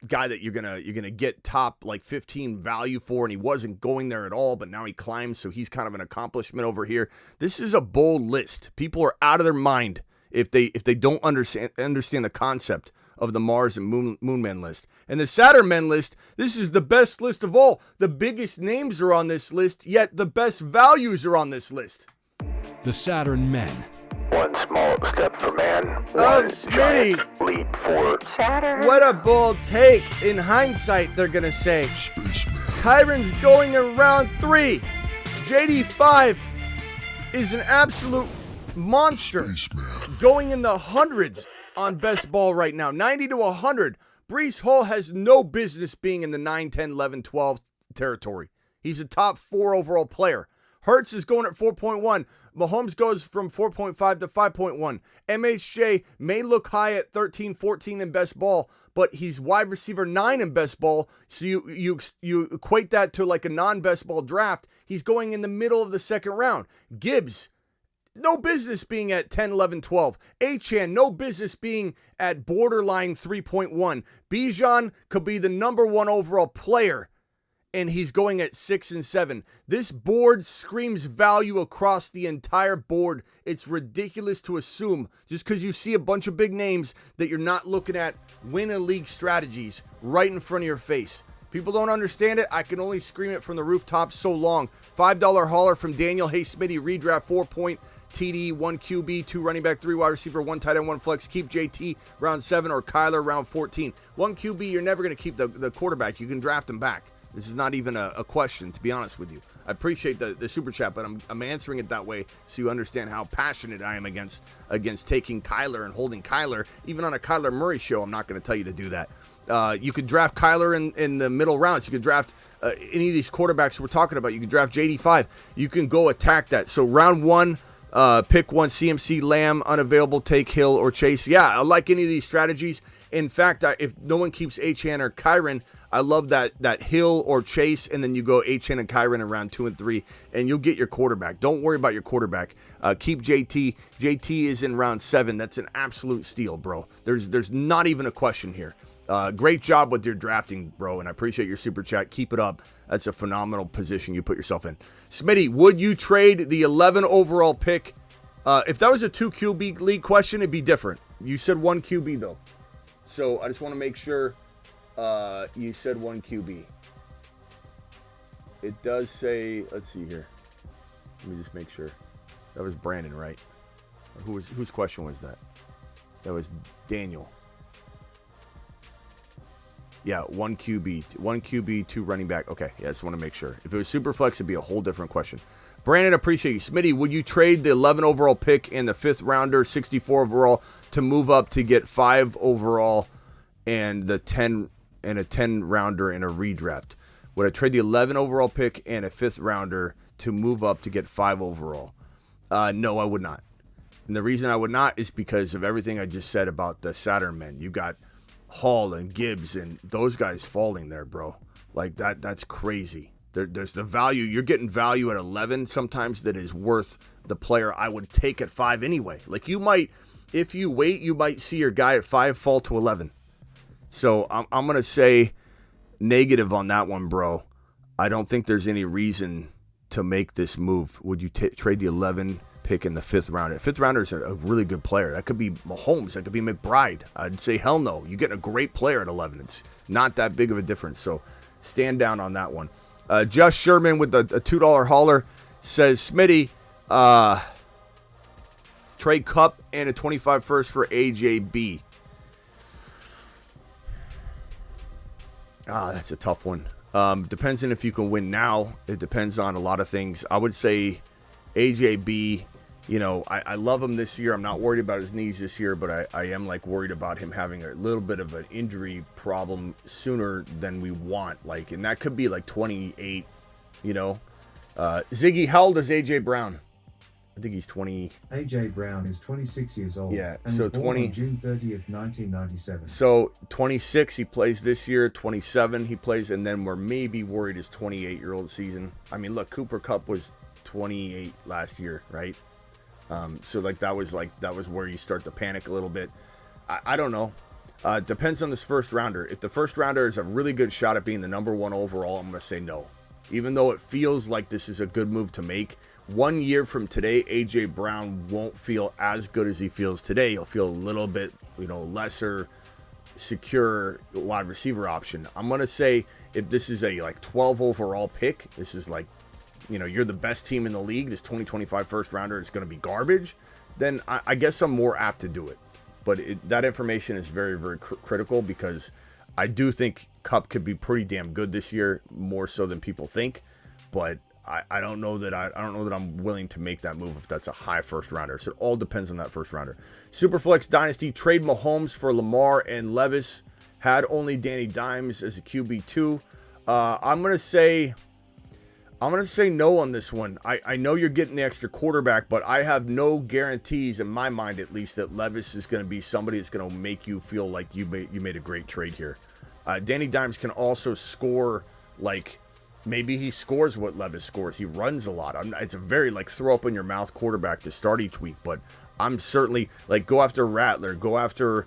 guy that you're gonna get top like 15 value for, and he wasn't going there at all, but now he climbs, so he's kind of an accomplishment over here. This is a bold list. People are out of their mind if they don't understand the concept of the Mars and Moonman list. And the Saturn men list, this is the best list of all. The biggest names are on this list, yet the best values are on this list. the Saturn men. One small step for man, Oh, one Smitty. giant leap for Saturn. What a bold take. In hindsight, they're going to say. Kyron's going in round 3. JD5 is an absolute monster. Going in the hundreds on best ball right now. 90 to 100. Breece Hall has no business being in the 9, 10, 11, 12 territory. He's a top 4 overall player. Hurts is going at 4.1. Mahomes goes from 4.5 to 5.1. MHJ may look high at 13, 14 in best ball, but he's wide receiver 9 in best ball. So you equate that to like a non-best ball draft. He's going in the middle of the second round. Gibbs, no business being at 10, 11, 12. Achane, no business being at borderline 3.1. Bijan could be the number 1 overall player, and he's going at 6 and 7. This board screams value across the entire board. It's ridiculous to assume just because you see a bunch of big names that you're not looking at win a league strategies right in front of your face. People don't understand it. I can only scream it from the rooftops so long. $5 hauler from Daniel. Hey, Smitty, redraft 4-point TD, 1 QB, 2 running back, 3 wide receiver, 1 tight end, 1 flex. Keep JT round 7 or Kyler round 14. 1 QB, you're never going to keep the quarterback. You can draft him back. This is not even a question, to be honest with you. I appreciate the super chat, but I'm answering it that way so you understand how passionate I am against taking Kyler and holding Kyler. Even on a Kyler Murray show, I'm not going to tell you to do that. You could draft Kyler in the middle rounds. You could draft any of these quarterbacks we're talking about. You could draft JD5. You can go attack that. So round 1, pick 1, CMC, Lamb, unavailable, take Hill or Chase. Yeah, I like any of these strategies. In fact, if no one keeps Achane or Kyron, I love that Hill or Chase, and then you go Achane and Kyron in round 2 and 3, and you'll get your quarterback. Don't worry about your quarterback. Keep JT. JT is in round 7. That's an absolute steal, bro. There's not even a question here. Great job with your drafting, bro, and I appreciate your super chat. Keep it up. That's a phenomenal position you put yourself in. Smitty, would you trade the 11 overall pick? If that was a 2 QB league question, it'd be different. You said 1 QB, though. So I just want to make sure you said 1 QB. It does say, let's see here. Let me just make sure. That was Brandon, right? Whose question was that? That was Daniel. Yeah, 1 QB, 2 running back. Okay, yeah, I just want to make sure. If it was Superflex, it'd be a whole different question. Brandon, appreciate you. Smitty, would you trade the 11 overall pick and the 5th rounder, 64 overall, to move up to get 5 overall and the 10 and a 10 rounder in a redraft? Would I trade the 11 overall pick and a 5th rounder to move up to get 5 overall? No, I would not. And the reason I would not is because of everything I just said about the Saturn men. You got Hall and Gibbs and those guys falling there, bro. Like that's crazy. There's the value. You're getting value at 11 sometimes that is worth the player I would take at 5 anyway. Like you might, if you wait, you might see your guy at 5 fall to 11. So I'm going to say negative on that one, bro. I don't think there's any reason to make this move. Would you trade the 11 pick in the 5th rounder? 5th rounder is a really good player. That could be Mahomes. That could be McBride. I'd say hell no. You're getting a great player at 11. It's not that big of a difference. So stand down on that one. Just Sherman with a $2 hauler says, Smitty, trade Cup and a 25 first for AJB. That's a tough one. Depends on if you can win now. It depends on a lot of things. I would say AJB, you know, I love him this year. I'm not worried about his knees this year, but I am like worried about him having a little bit of an injury problem sooner than we want. Like, and that could be like 28, you know. Ziggy, how old is AJ Brown? I think he's 20. AJ Brown is 26 years old. Yeah, and so was born 20 on June 30th, 1997. So 26 he plays this year, 27 he plays, and then we're maybe worried his 28-year-old season. I mean, look, Cooper Kupp was 28 last year, right? So that was where you start to panic a little bit. I don't know. Depends on this first rounder. If the first rounder is a really good shot at being the number 1 overall, I'm going to say no. Even though it feels like this is a good move to make, 1 year from today, AJ Brown won't feel as good as he feels today. He'll feel a little bit, lesser secure wide receiver option. I'm going to say if this is a 12 overall pick, this is you're the best team in the league, this 2025 first rounder is going to be garbage, then I guess I'm more apt to do it. But that information is very, very critical, because I do think Kupp could be pretty damn good this year, more so than people think. But I don't know that I'm willing to make that move if that's a high first rounder. So it all depends on that first rounder. Superflex Dynasty, trade Mahomes for Lamar and Levis. Had only Danny Dimes as a QB2. I'm gonna say no on this one. I know you're getting the extra quarterback, but I have no guarantees in my mind, at least, that Levis is going to be somebody that's going to make you feel like you made a great trade here. Danny Dimes can also score, like maybe he scores what Levis scores. He runs a lot. It's a very throw up in your mouth quarterback to start each week, but I'm certainly go after Rattler, go after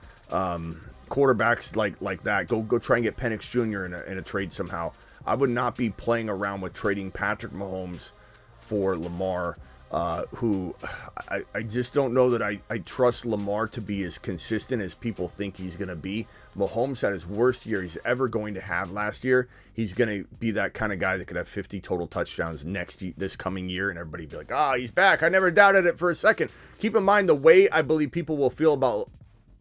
quarterbacks like that. Go try and get Penix Jr. in a trade somehow. I would not be playing around with trading Patrick Mahomes for Lamar, who I just don't know that I trust Lamar to be as consistent as people think he's going to be. Mahomes had his worst year he's ever going to have last year. He's going to be that kind of guy that could have 50 total touchdowns this coming year, and everybody be like, he's back. I never doubted it for a second. Keep in mind, the way I believe people will feel about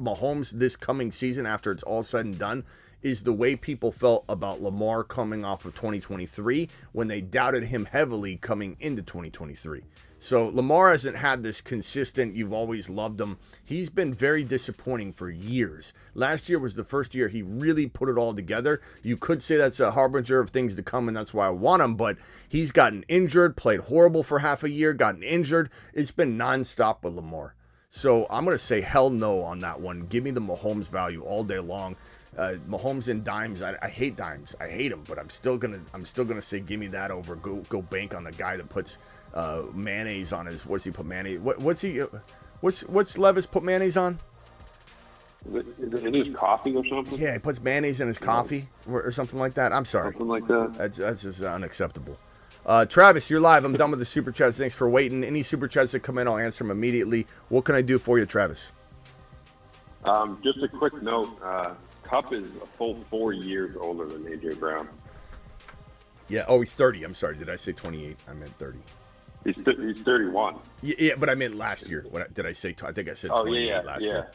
Mahomes this coming season after it's all said and done is the way people felt about Lamar coming off of 2023 when they doubted him heavily coming into 2023. So Lamar hasn't had this consistent, you've always loved him. He's been very disappointing for years. Last year was the first year he really put it all together. You could say that's a harbinger of things to come, and that's why I want him, but he's gotten injured, played horrible for half a year, gotten injured. It's been nonstop with Lamar. So I'm going to say hell no on that one. Give me the Mahomes value all day long. Mahomes and Dimes, I hate Dimes. I hate him, but I'm still gonna say give me that over go bank on the guy that puts mayonnaise on his. What's he put mayonnaise? What's Levis put mayonnaise on? Is it in his coffee or something? Yeah, he puts mayonnaise in his coffee or something like that. I'm sorry. Something like that. That's just unacceptable. Travis, you're live. I'm done with the super chats. Thanks for waiting. Any super chats that come in, I'll answer them immediately. What can I do for you, Travis? Just a quick note. Kupp is a full 4 years older than AJ Brown. Yeah. Oh, he's 30. I'm sorry. Did I say 28? I meant 30. He's 31. Yeah, but I meant last year. Did I say? I think I said 28 last year.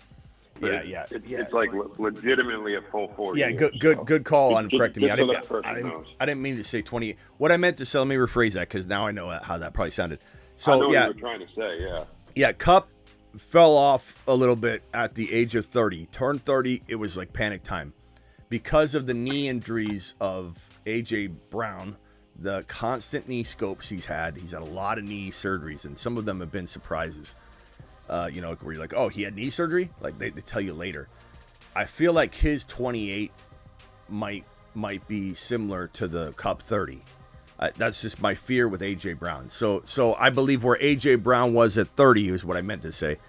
Yeah. It's legitimately a full 4 years. Yeah, good call on correcting me. I didn't mean to say 28. What I meant to say, let me rephrase that, because now I know how that probably sounded. So I know what you were trying to say, yeah. Yeah, Kupp fell off a little bit at the age of 30. Turned 30, it was like panic time. Because of the knee injuries of A.J. Brown, the constant knee scopes he's had a lot of knee surgeries, and some of them have been surprises. Where you're like, oh, he had knee surgery? Like, they tell you later. I feel like his 28 might be similar to the Kupp 30. That's just my fear with A.J. Brown. So I believe where A.J. Brown was at 30 is what I meant to say.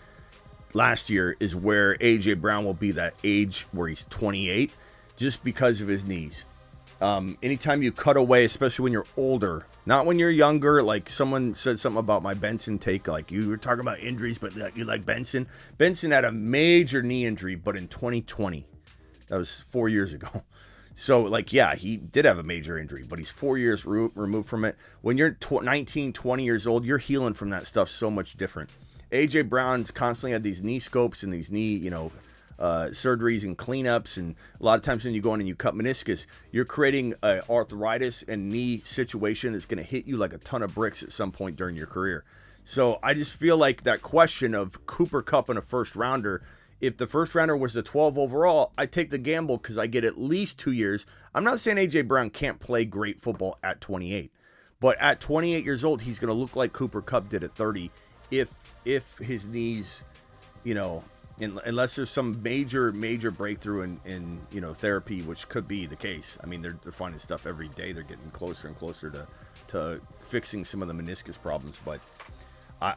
Last year is where A.J. Brown will be that age where he's 28, just because of his knees. Anytime you cut away, especially when you're older, not when you're younger, like someone said something about my Benson take, like you were talking about injuries, but you like Benson. Benson had a major knee injury, but in 2020. That was 4 years ago. So, he did have a major injury, but he's 4 years removed from it. When you're 19, 20 years old, you're healing from that stuff so much different. A.J. Brown's constantly had these knee scopes and these knee, surgeries and cleanups. And a lot of times when you go in and you cut meniscus, you're creating an arthritis and knee situation that's going to hit you like a ton of bricks at some point during your career. So I just feel like that question of Cooper Kupp and a first rounder, if the first rounder was the 12 overall, I take the gamble because I get at least 2 years. I'm not saying A.J. Brown can't play great football at 28, but at 28 years old, he's going to look like Cooper Kupp did at 30 if his knees, unless there's some major breakthrough in therapy, which could be the case. I mean, they're finding stuff every day. They're getting closer and closer to fixing some of the meniscus problems, but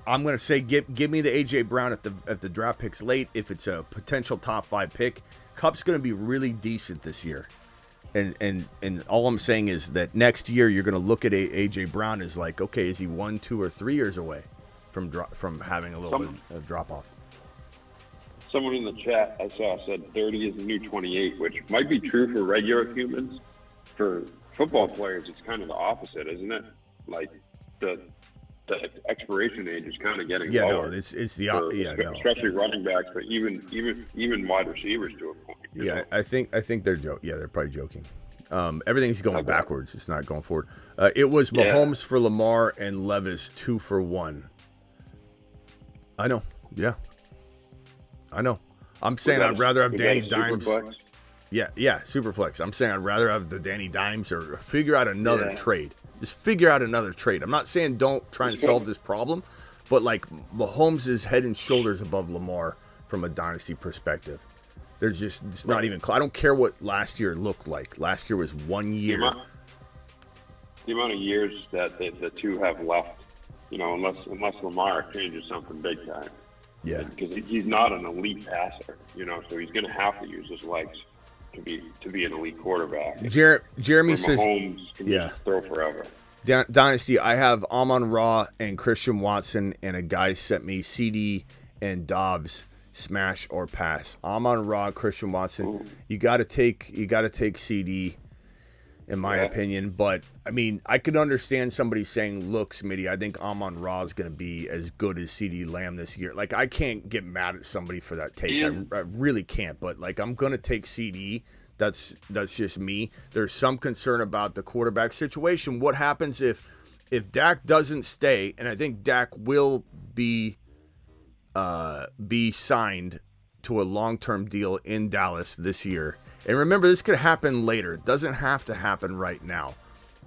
I'm going to say give me the A.J. Brown at the draft picks late. If it's a potential top 5 pick, Kupp's going to be really decent this year. And all I'm saying is that next year you're going to look at A.J. Brown as like, okay, is he 1, 2, or 3 years away from having a little bit of drop off? Someone in the chat I saw said 30 is the new 28, which might be true for regular humans. For football players, it's kind of the opposite, isn't it? Like, the expiration age is kind of getting Yeah, lower. no, it's the for, yeah, no. especially running backs, but even wide receivers to a point. Yeah, I think they're they're probably joking. Everything's going backwards. It's not going forward. It was Mahomes for Lamar and Levis 2 for 1. I know. Yeah, I know. I'm saying I'd rather have Danny Dimes. Superflex? Yeah, Superflex. I'm saying I'd rather have the Danny Dimes or figure out another trade. Just figure out another trade. I'm not saying don't try and solve this problem, but like Mahomes is head and shoulders above Lamar from a dynasty perspective. There's just it's not even. I don't care what last year looked like. Last year was 1 year. The amount of years that the two have left, unless Lamar changes something big time. Yeah, because he's not an elite passer, so he's going to have to use his legs to be an elite quarterback. Jeremy says, Mahomes can just throw forever. Dynasty, I have Amon-Ra and Christian Watson, and a guy sent me CD and Dobbs, smash or pass. Amon-Ra, Christian Watson. Ooh. You got to take CD. In my opinion, but I mean, I could understand somebody saying, "Look, Smitty, I think Amon-Ra is going to be as good as CD Lamb this year." Like, I can't get mad at somebody for that take. I really can't. But like, I'm going to take CD. That's just me. There's some concern about the quarterback situation. What happens if Dak doesn't stay? And I think Dak will be signed to a long-term deal in Dallas this year. And remember, this could happen later. It doesn't have to happen right now.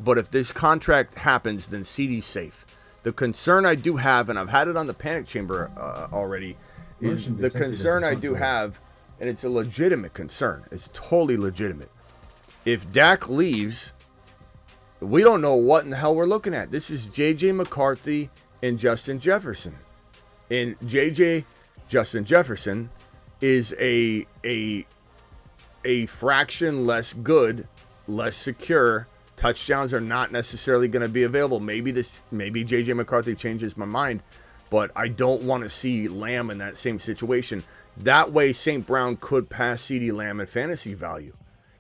But if this contract happens, then CD's safe. The concern I do have, and I've had it on the panic chamber already, is the concern I do have, and it's a legitimate concern. It's totally legitimate. If Dak leaves, we don't know what in the hell we're looking at. This is J.J. McCarthy and Justin Jefferson. And Justin Jefferson is a fraction less good, less secure. Touchdowns are not necessarily going to be available. Maybe J.J. McCarthy changes my mind, but I don't want to see Lamb in that same situation. That way, St. Brown could pass CeeDee Lamb in fantasy value.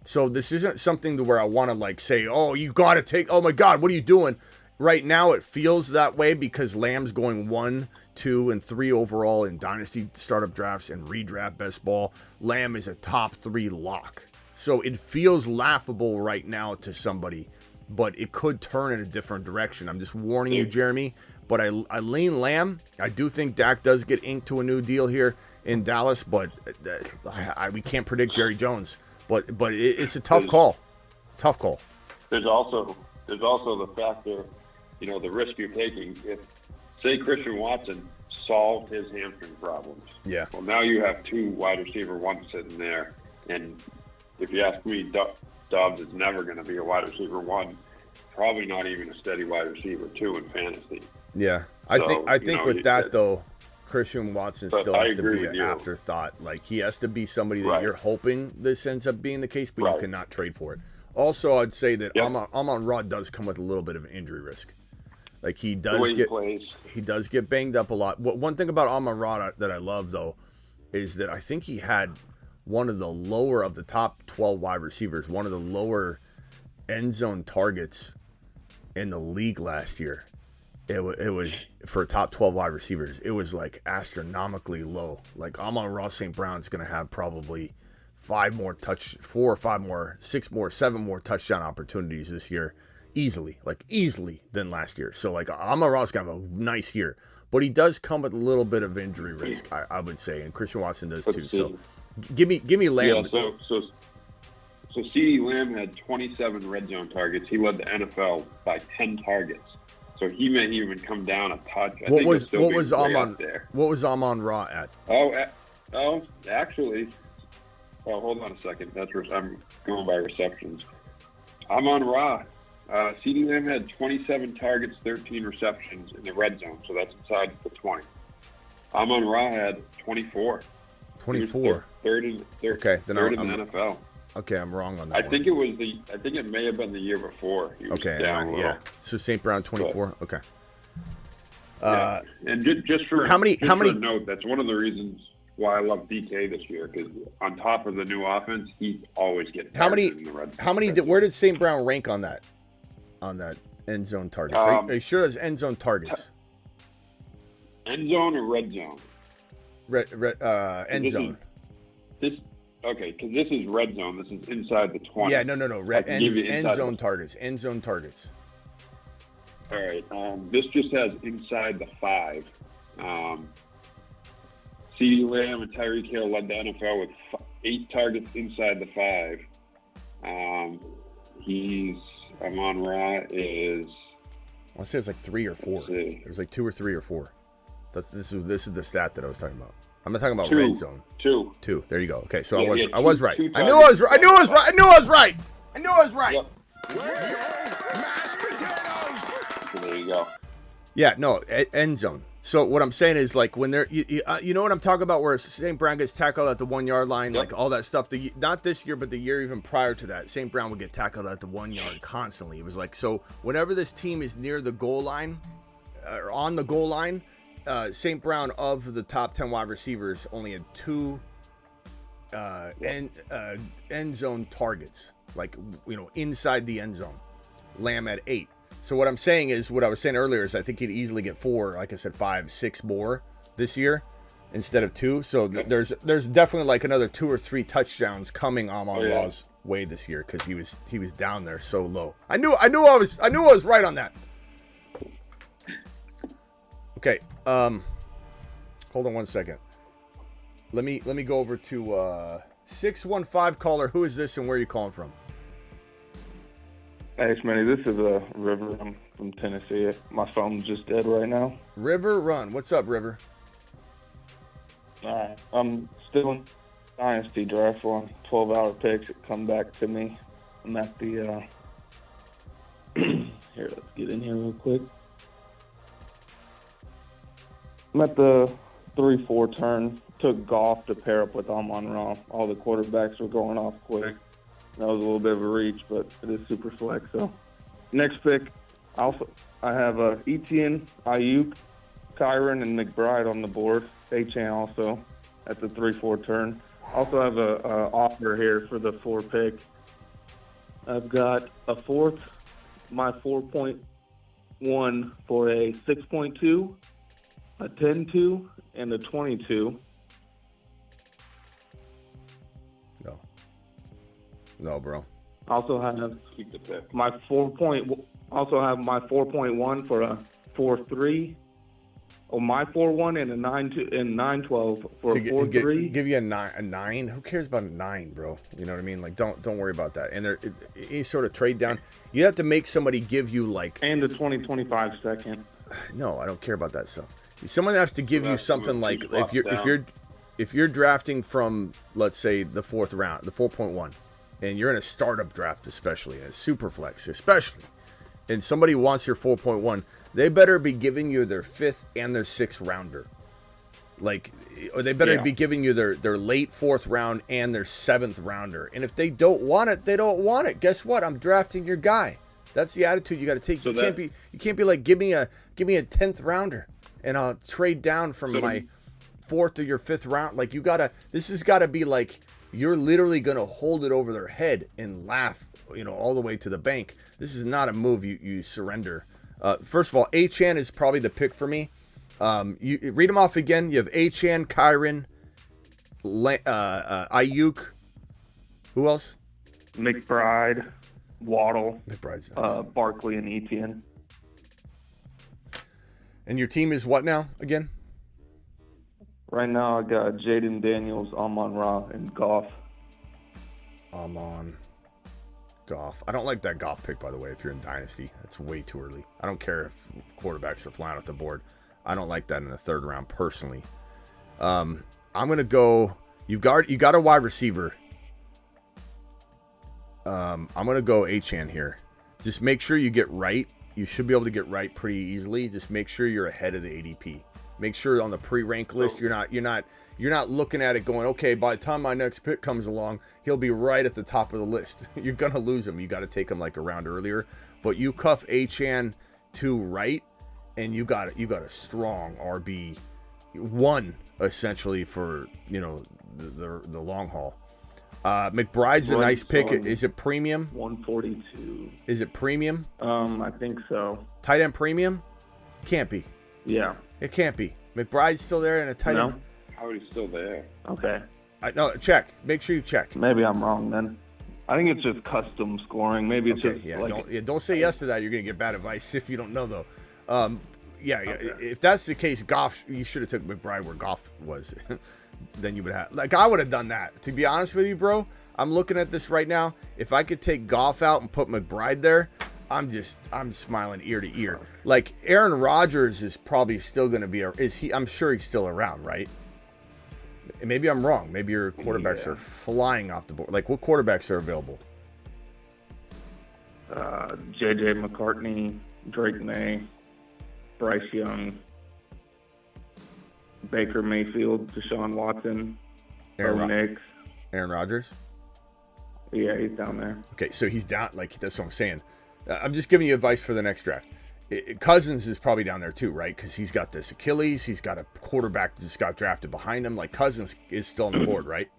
So this isn't something to where I want to like say, oh, you got to take, oh my God, what are you doing? Right now, it feels that way because Lamb's going 1, 2, and 3 overall in dynasty startup drafts and redraft best ball. Lamb is a top 3 lock. So it feels laughable right now to somebody, but it could turn in a different direction. I'm just warning you, Jeremy. But I lean Lamb. I do think Dak does get inked to a new deal here in Dallas, but we can't predict Jerry Jones. But it's a tough call. Tough call. There's also the factor, the risk you're taking. If, say, Christian Watson solved his hamstring problems. Yeah. Well, now you have 2 wide receiver 1 sitting there. And if you ask me, Dobbs is never going to be a wide receiver 1. Probably not even a steady wide receiver 2 in fantasy. Yeah. I think with that, though, Christian Watson still has to be an afterthought. Like, he has to be somebody that you're hoping this ends up being the case, but you cannot trade for it. Also, I'd say that Amon-Ra does come with a little bit of injury risk. Like, he does get banged up a lot. One thing about Amon-Ra that I love, though, is that I think he had one of the lower of the top 12 wide receivers, one of the lower end zone targets in the league last year. It was for top 12 wide receivers. It was like astronomically low. Like Amon-Ra St. Brown's going to have probably 6 more, 7 more touchdown opportunities this year. Easily than last year. So like Amon-Ra's going to have a nice year, but he does come with a little bit of injury risk, I would say, and Christian Watson does too. So give me Lamb. Yeah, so CeeDee Lamb had 27 red zone targets. He led the NFL by 10 targets. So he may even come down a touch. What was Amon-Ra at? Actually, hold on a second. I'm going by receptions. Amon-Ra. CeeDee Lamb had 27 targets, 13 receptions in the red zone, so that's inside the 20. Amon-Ra had 24. 24. Third in the NFL. Okay, I'm wrong on that. I think it may have been the year before. He was down yeah. So St. Brown 24. So, okay. And just for how many a note, that's one of the reasons why I love DK this year, because on top of the new offense, he always gets in the red zone. Where did St. Brown rank on that End zone targets. Are you sure it's end zone targets? End zone or red zone? End zone. Okay, because this is red zone. This is inside the 20. Yeah, no. End zone targets. End zone targets. All right. This just has inside the 5. CeeDee Lamb and Tyreek Hill led the NFL with 8 targets inside the 5. Amon-Ra is. I want to say it's like 3 or 4. It was like 2 or 3 or 4. This is the stat that I was talking about. I'm not talking about red zone. 2. There you go. Okay, so I was right. Two I knew I was right. I knew I was right. Yep. Mashed potatoes. So there you go. Yeah, no, end zone. So what I'm saying is, like, when they're, you know what I'm talking about, where St. Brown gets tackled at the 1 yard line, like all that stuff. Not this year, but the year even prior to that, St. Brown would get tackled at the 1 yard constantly. It was like, so whenever this team is near the goal line, or on the goal line, St. Brown, of the top 10 wide receivers, only had 2 end zone targets, like, inside the end zone. Lamb had 8. So what I'm saying is, what I was saying earlier is, I think he'd easily get 4, like I said, 5, 6 more this year instead of 2. So there's definitely like another 2 or 3 touchdowns coming Amon-Ra's way this year, because he was down there so low. I knew I was right on that. Okay, hold on one second. Let me go over to 615 caller. Who is this and where are you calling from? Hey, Smitty, this is River. I'm from Tennessee. My phone's just dead right now. River Run. What's up, River? All right. I'm still in Dynasty draft on 12-hour picks that come back to me. I'm at the here, let's get in here real quick. I'm at the 3-4 turn. Took Goff to pair up with Amon-Ra. All the quarterbacks were going off quick. That was a little bit of a reach, but it is super flex. So, next pick, I have Etienne, Aiyuk, Kyler, and McBride on the board. HN also at the 3-4 turn. Also have a offer here for the 4 pick. I've got a 4th, my 4.1 for a 6.2, a 10.2, and a 22. No, bro. Also have my 4.1 for a 4.3. Oh, my 4.1 and a 9.2 and 9.12 for a 4.3. Give you a 9. Who cares about a 9, bro? You know what I mean? Like, don't worry about that. And any sort of trade down, you have to make somebody give you like. And the 20-25 second. No, I don't care about that stuff. Someone has to give you something like, if you're drafting from, let's say, the 4th round, the 4.1. And you're in a startup draft, especially, and a Superflex, especially, and somebody wants your 4.1, they better be giving you their 5th and their 6th rounder. Like, or they better be giving you their late 4th round and their 7th rounder. And if they don't want it, they don't want it. Guess what? I'm drafting your guy. That's the attitude you got to take. So you can't be like, give me a 10th rounder, and I'll trade down from my 4th to your 5th round. Like, this has got to be like, you're literally going to hold it over their head and laugh, all the way to the bank. This is not a move you surrender. First of all, Achane is probably the pick for me. You read them off again. You have Achane, Kyron, Aiyuk. Who else? McBride, Waddle, McBride's nice. Barkley, and Etienne. And your team is what now again? Right now, I got Jaden Daniels, Amon-Ra, and Goff. Goff. I don't like that Goff pick, by the way, if you're in Dynasty. That's way too early. I don't care if quarterbacks are flying off the board. I don't like that in the 3rd round, personally. I'm going to go... You got a wide receiver. I'm going to go Achane here. Just make sure you get right. You should be able to get right pretty easily. Just make sure you're ahead of the ADP. Make sure on the pre-rank list you're not looking at it going, okay, by the time my next pick comes along, he'll be right at the top of the list. You're gonna lose him. You got to take him like a round earlier. But you cuff Achane to right, and you got a strong RB1 essentially for the long haul. McBride's a nice pick. Is it premium? 142. Is it premium? I think so. Tight end premium? Can't be. Yeah. It can't be. McBride's still there and a tight end. How is he still there? Okay. No, check. Make sure you check. Maybe I'm wrong then. I think it's just custom scoring. Maybe it's just don't say yes to that. You're gonna get bad advice if you don't know though. If that's the case, Goff, you should have took McBride where Goff was. Then you would have, I would have done that. To be honest with you, bro, I'm looking at this right now. If I could take Goff out and put McBride there, I'm smiling ear to ear. Like Aaron Rodgers is probably still going to be, I'm sure he's still around, right? Maybe I'm wrong. Maybe your quarterbacks are flying off the board. Like what quarterbacks are available? J.J. McCartney, Drake May, Bryce Young, Baker Mayfield, Deshaun Watson, Bo Nix. Aaron Rodgers? Yeah, he's down there. Okay, so he's down. Like, that's what I'm saying. I'm just giving you advice for the next draft. Cousins is probably down there too, right? Because he's got this Achilles. He's got a quarterback that just got drafted behind him. Like, Cousins is still on the board, right?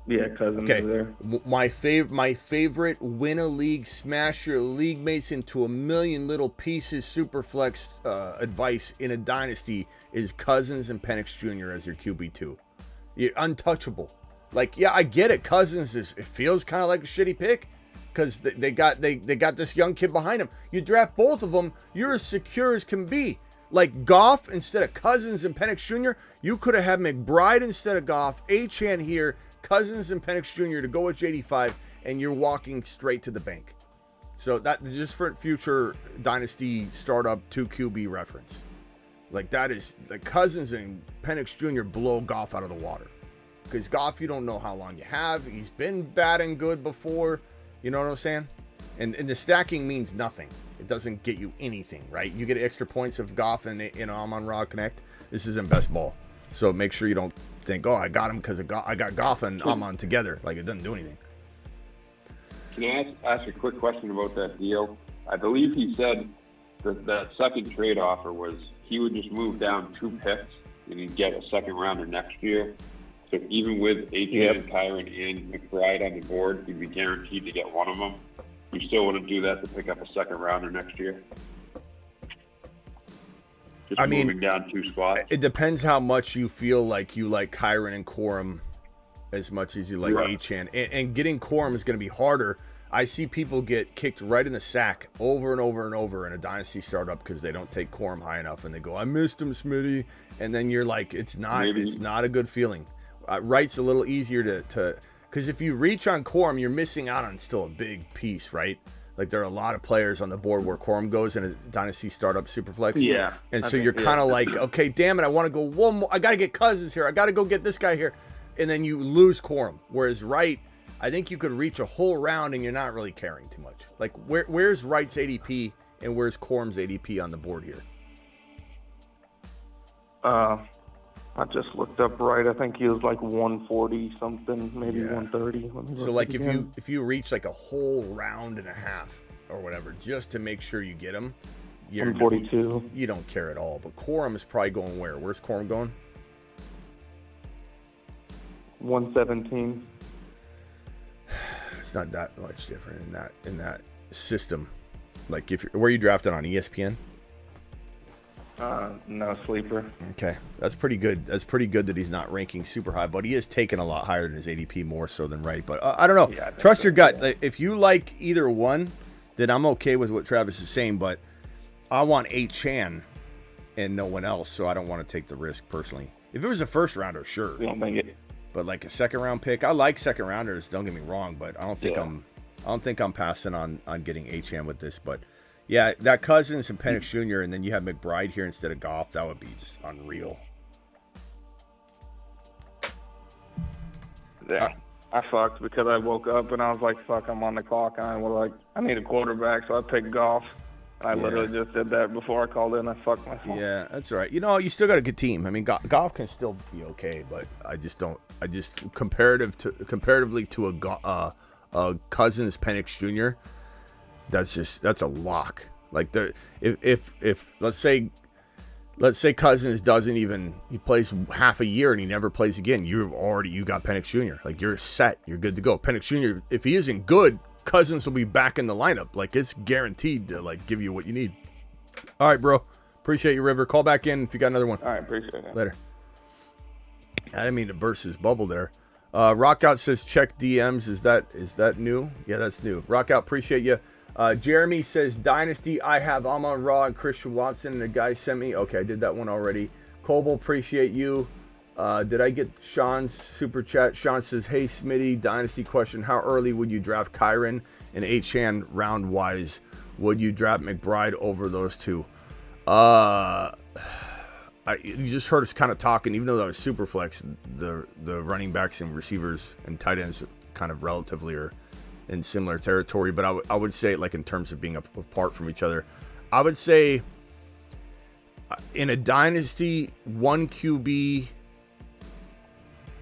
Yeah, Cousins is there. My favorite win a league, smash your league mates into a million little pieces, Superflex advice in a dynasty is Cousins and Penix Jr. as your QB2. You're untouchable. Like, yeah, I get it. Cousins it feels kind of like a shitty pick because they got this young kid behind him. You draft both of them, you're as secure as can be. Like Goff instead of Cousins and Penix Jr., you could have had McBride instead of Goff, Achane here, Cousins and Penix Jr. to go with JD5, and you're walking straight to the bank. So that just for future dynasty startup 2 QB reference. Like that is the Cousins and Penix Jr. blow Goff out of the water. Because Goff, you don't know how long you have. He's been bad and good before. You know what I'm saying? And the stacking means nothing. It doesn't get you anything, right? You get extra points of Goff and I'm on Raw Connect. This isn't best ball. So make sure you don't think, I got him because I got Goff and I'm on together. Like, it doesn't do anything. Can I ask a quick question about that deal? I believe he said that second trade offer was he would just move down 2 picks and he'd get a second rounder next year. So even with MHJ and Kyler and McBride on the board, he'd be guaranteed to get one of them. You still want to do that to pick up a second rounder next year? Just moving down 2 spots. It depends how much you feel like you like Kyron and Corum as much as you like Achane. And getting Corum is going to be harder. I see people get kicked right in the sack over and over and over in a dynasty startup because they don't take Corum high enough and they go, I missed him, Smitty. And then you're like, it's not a good feeling. Wright's a little easier to because if you reach on Corum, you're missing out on still a big piece, right? Like there are a lot of players on the board where Corum goes in a dynasty startup Superflex. Yeah. And so you're kind of like, okay, damn it, I want to go one more. I got to get Cousins here. I got to go get this guy here. And then you lose Corum. Whereas Wright, I think you could reach a whole round and you're not really caring too much. Like where's Wright's ADP and where's Corum's ADP on the board here? I just looked up Wright. I think he was like 140 something, maybe 130. So like if you reach like a whole round and a half or whatever, just to make sure you get him, 142. You don't care at all. But Corum is probably going where? Where's Corum going? 117. It's not that much different in that system. Like where are you drafted on ESPN? No, sleeper. Okay, that's pretty good. That's pretty good that he's not ranking super high, but he is taken a lot higher than his ADP, more so than Wright. But I don't know. Yeah, trust your gut. Yeah. If you like either one, then I'm okay with what Travis is saying. But I want Achane and no one else, so I don't want to take the risk personally. If it was a first rounder, sure. You don't think it? But like a second round pick, I like second rounders. Don't get me wrong, but I don't think I'm passing on getting Achane with this, but. Yeah, that Cousins and Penix Jr. and then you have McBride here instead of Goff. That would be just unreal. Yeah, I fucked because I woke up and I was like, fuck, I'm on the clock. And I was like, I need a quarterback, so I picked Goff. And I literally just did that before I called in. I fucked myself. Yeah, that's all right. You know, you still got a good team. I mean, Goff can still be okay, but I just comparatively to a Cousins Penix Jr., that's a lock. Like if let's say let's say Cousins he plays half a year and he never plays again. You got Penix Jr. Like, you're set. You're good to go. Penix Jr., if he isn't good, Cousins will be back in the lineup. Like, it's guaranteed to, like, give you what you need. All right, bro. Appreciate you, River. Call back in if you got another one. All right, appreciate it. Later. I didn't mean to burst his bubble there. Rockout says check DMs. Is that new? Yeah, that's new. Rockout, appreciate you. Jeremy says Dynasty. I have Amon-Ra and Christian Watson, and the guy sent me. Okay, I did that one already. Coble, appreciate you. Did I get Sean's super chat? Sean says, hey, Smitty, Dynasty question. How early would you draft Kyren and Achane round wise? Would you draft McBride over those two? You just heard us kind of talking, even though that was Superflex, the running backs and receivers and tight ends kind of relatively are in similar territory. But I would say, like, in terms of being apart from each other, I would say in a Dynasty 1 QB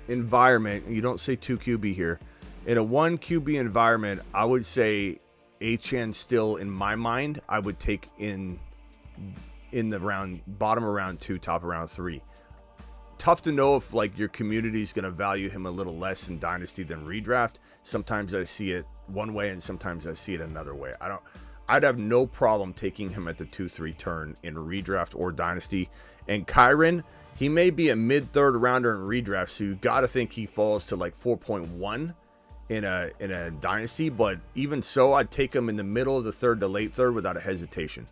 environment, you don't say 2 QB here. In a 1 QB environment, I would say Achane still, in my mind, I would take in the bottom of round 2, top of round 3. Tough to know if, like, your community is going to value him a little less in Dynasty than redraft. Sometimes I see it one way and sometimes I see it another way. I'd have no problem taking him at the 2-3 turn in redraft or Dynasty. And Kyren, he may be a mid-third rounder in redraft, so you got to think he falls to like 4.1 in a Dynasty. But even so, I'd take him in the middle of the third to late third without a hesitation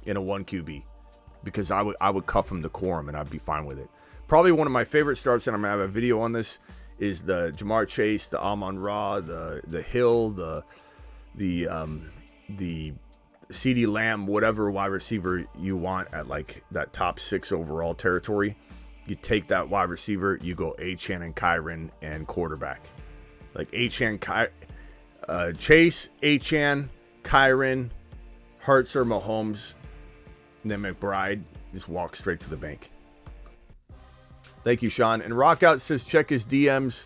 in a 1 QB. Because I would cuff him to quorum and I'd be fine with it. Probably one of my favorite starts, and I'm gonna have a video on this, is the Jamar Chase, the Amon-Ra, the Hill, the CeeDee Lamb, whatever wide receiver you want at like that top 6 overall territory. You take that wide receiver, you go Achane and Kyren and quarterback. Like Chase, Achane, Kyren, Hurts or Mahomes, and then McBride, just walk straight to the bank. Thank you, Sean. And Rockout says check his DMs.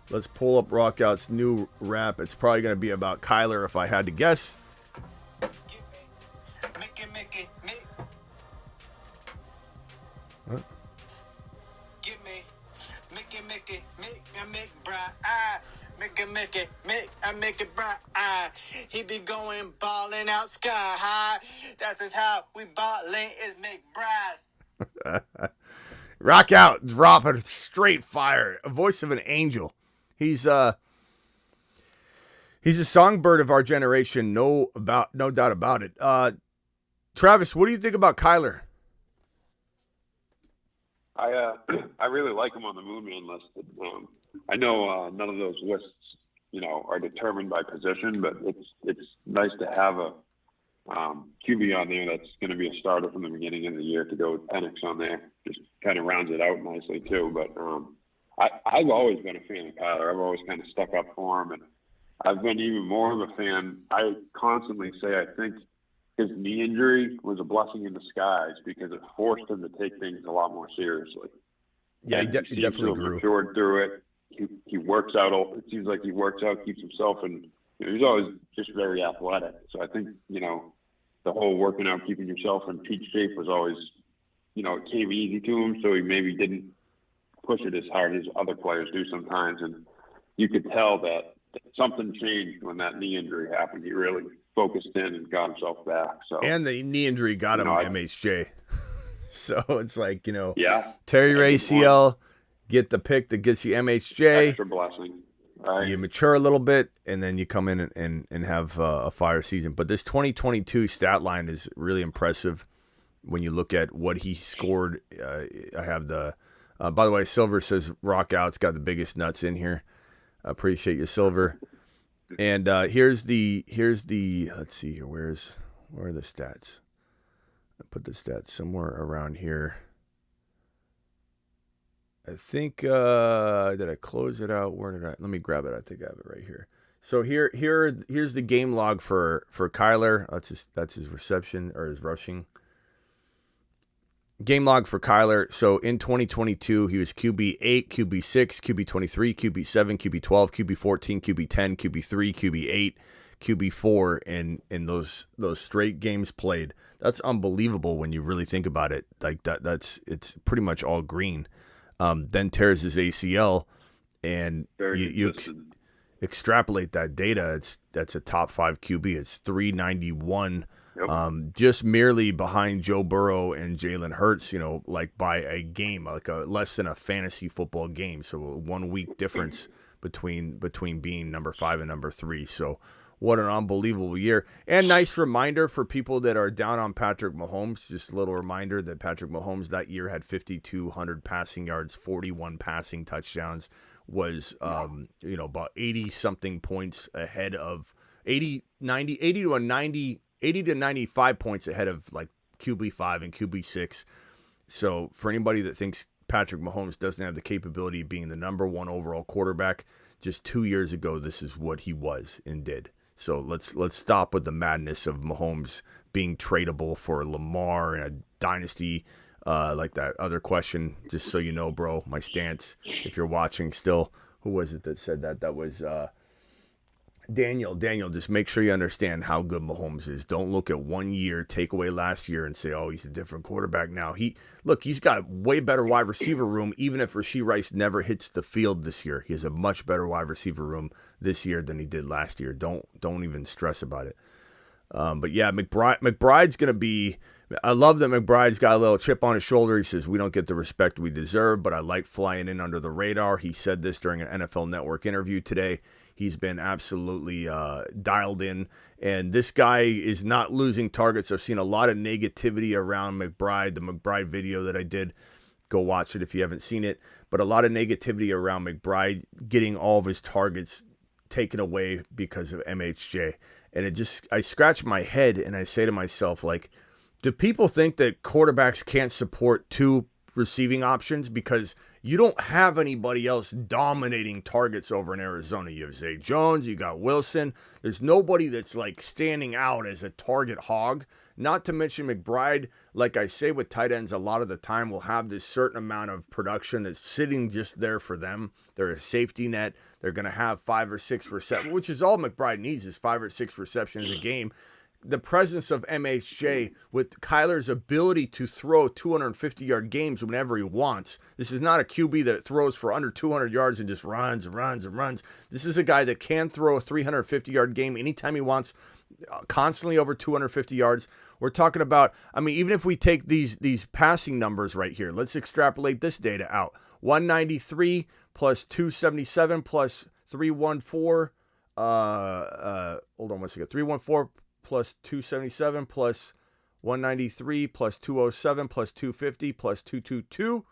Let's pull up Rockout's new rap. It's probably going to be about Kyler if I had to guess. What? Give me make it bright. He be going balling out sky high. That's just how we balling is McBride. Rock out, dropping straight fire. A voice of an angel. He's a songbird of our generation. No doubt about it. Travis, what do you think about Kyler? I really like him on the Moonman list. I know none of those lists, are determined by position, but it's nice to have a QB on there that's going to be a starter from the beginning of the year to go with Penix on there. Just kind of rounds it out nicely too. But I've always been a fan of Kyler. I've always kind of stuck up for him, and I've been even more of a fan. I constantly say I think his knee injury was a blessing in disguise because it forced him to take things a lot more seriously. Yeah, he definitely grew. Matured through it. He works out. It seems like he works out, keeps himself, and he's always just very athletic. So I think the whole working out, keeping yourself in peak shape was always, it came easy to him. So he maybe didn't push it as hard as other players do sometimes, and you could tell that something changed when that knee injury happened. He really focused in and got himself back. So and the knee injury got him MHJ. So it's like, yeah, Terry your ACL, get the pick that gets you MHJ. Extra blessing. Right. You mature a little bit, and then you come in and have a fire season. But this 2022 stat line is really impressive when you look at what he scored. I have the by the way, Silver says rock out's got the biggest nuts in here. I appreciate you, Silver. And here's the let's see here. Where are the stats? I put the stats somewhere around here. I think did I close it out? Where did I? Let me grab it. I think I have it right here. So here's the game log for Kyler. That's his reception or his rushing. Game log for Kyler. So in 2022, he was QB8, QB6, QB23, QB7, QB12, QB14, QB10, QB3, QB8, QB4 in those straight games played. That's unbelievable when you really think about it. Like it's pretty much all green. Then tears his ACL, and you extrapolate that data. That's a top 5 QB. It's 391. Yep. Just merely behind Joe Burrow and Jalen Hurts, like by a game, like less than a fantasy football game. So a 1 week difference between being number 5 and number 3. So what an unbelievable year. And nice reminder for people that are down on Patrick Mahomes, just a little reminder that Patrick Mahomes that year had 5,200 passing yards, 41 passing touchdowns, was about 80 something points ahead of 80 to 95 points ahead of like QB5 and QB6. So for anybody that thinks Patrick Mahomes doesn't have the capability of being the number 1 overall quarterback, just 2 years ago, this is what he was and did. So let's stop with the madness of Mahomes being tradable for Lamar and a dynasty, like that other question. Just so you know, bro, my stance, if you're watching still, who was it that said that? That was Daniel, just make sure you understand how good Mahomes is. Don't look at 1 year, take away last year, and say, oh, he's a different quarterback now. He's got way better wide receiver room, even if Rashee Rice never hits the field this year. He has a much better wide receiver room this year than he did last year. Don't even stress about it. But yeah, McBride's going to be... I love that McBride's got a little chip on his shoulder. He says, we don't get the respect we deserve, but I like flying in under the radar. He said this during an NFL Network interview today. He's been absolutely dialed in, and this guy is not losing targets. I've seen a lot of negativity around McBride, the McBride video that I did. Go watch it if you haven't seen it. But a lot of negativity around McBride getting all of his targets taken away because of MHJ. And I scratch my head and I say to myself, like, do people think that quarterbacks can't support 2 receiving options? Because you don't have anybody else dominating targets over in Arizona. You have Zay Jones, you got Wilson. There's nobody that's like standing out as a target hog. Not to mention McBride, like I say with tight ends, a lot of the time will have this certain amount of production that's sitting just there for them. They're a safety net. They're going to have 5 or 6 receptions, which is all McBride needs, is 5 or 6 receptions a game. The presence of MHJ with Kyler's ability to throw 250-yard games whenever he wants. This is not a QB that throws for under 200 yards and just runs and runs and runs. This is a guy that can throw a 350-yard game anytime he wants, constantly over 250 yards. We're talking about, even if we take these passing numbers right here, let's extrapolate this data out. 193 plus 277 plus 314. Hold on one second. 314 plus 277 plus 193 plus 207 plus 250 plus 222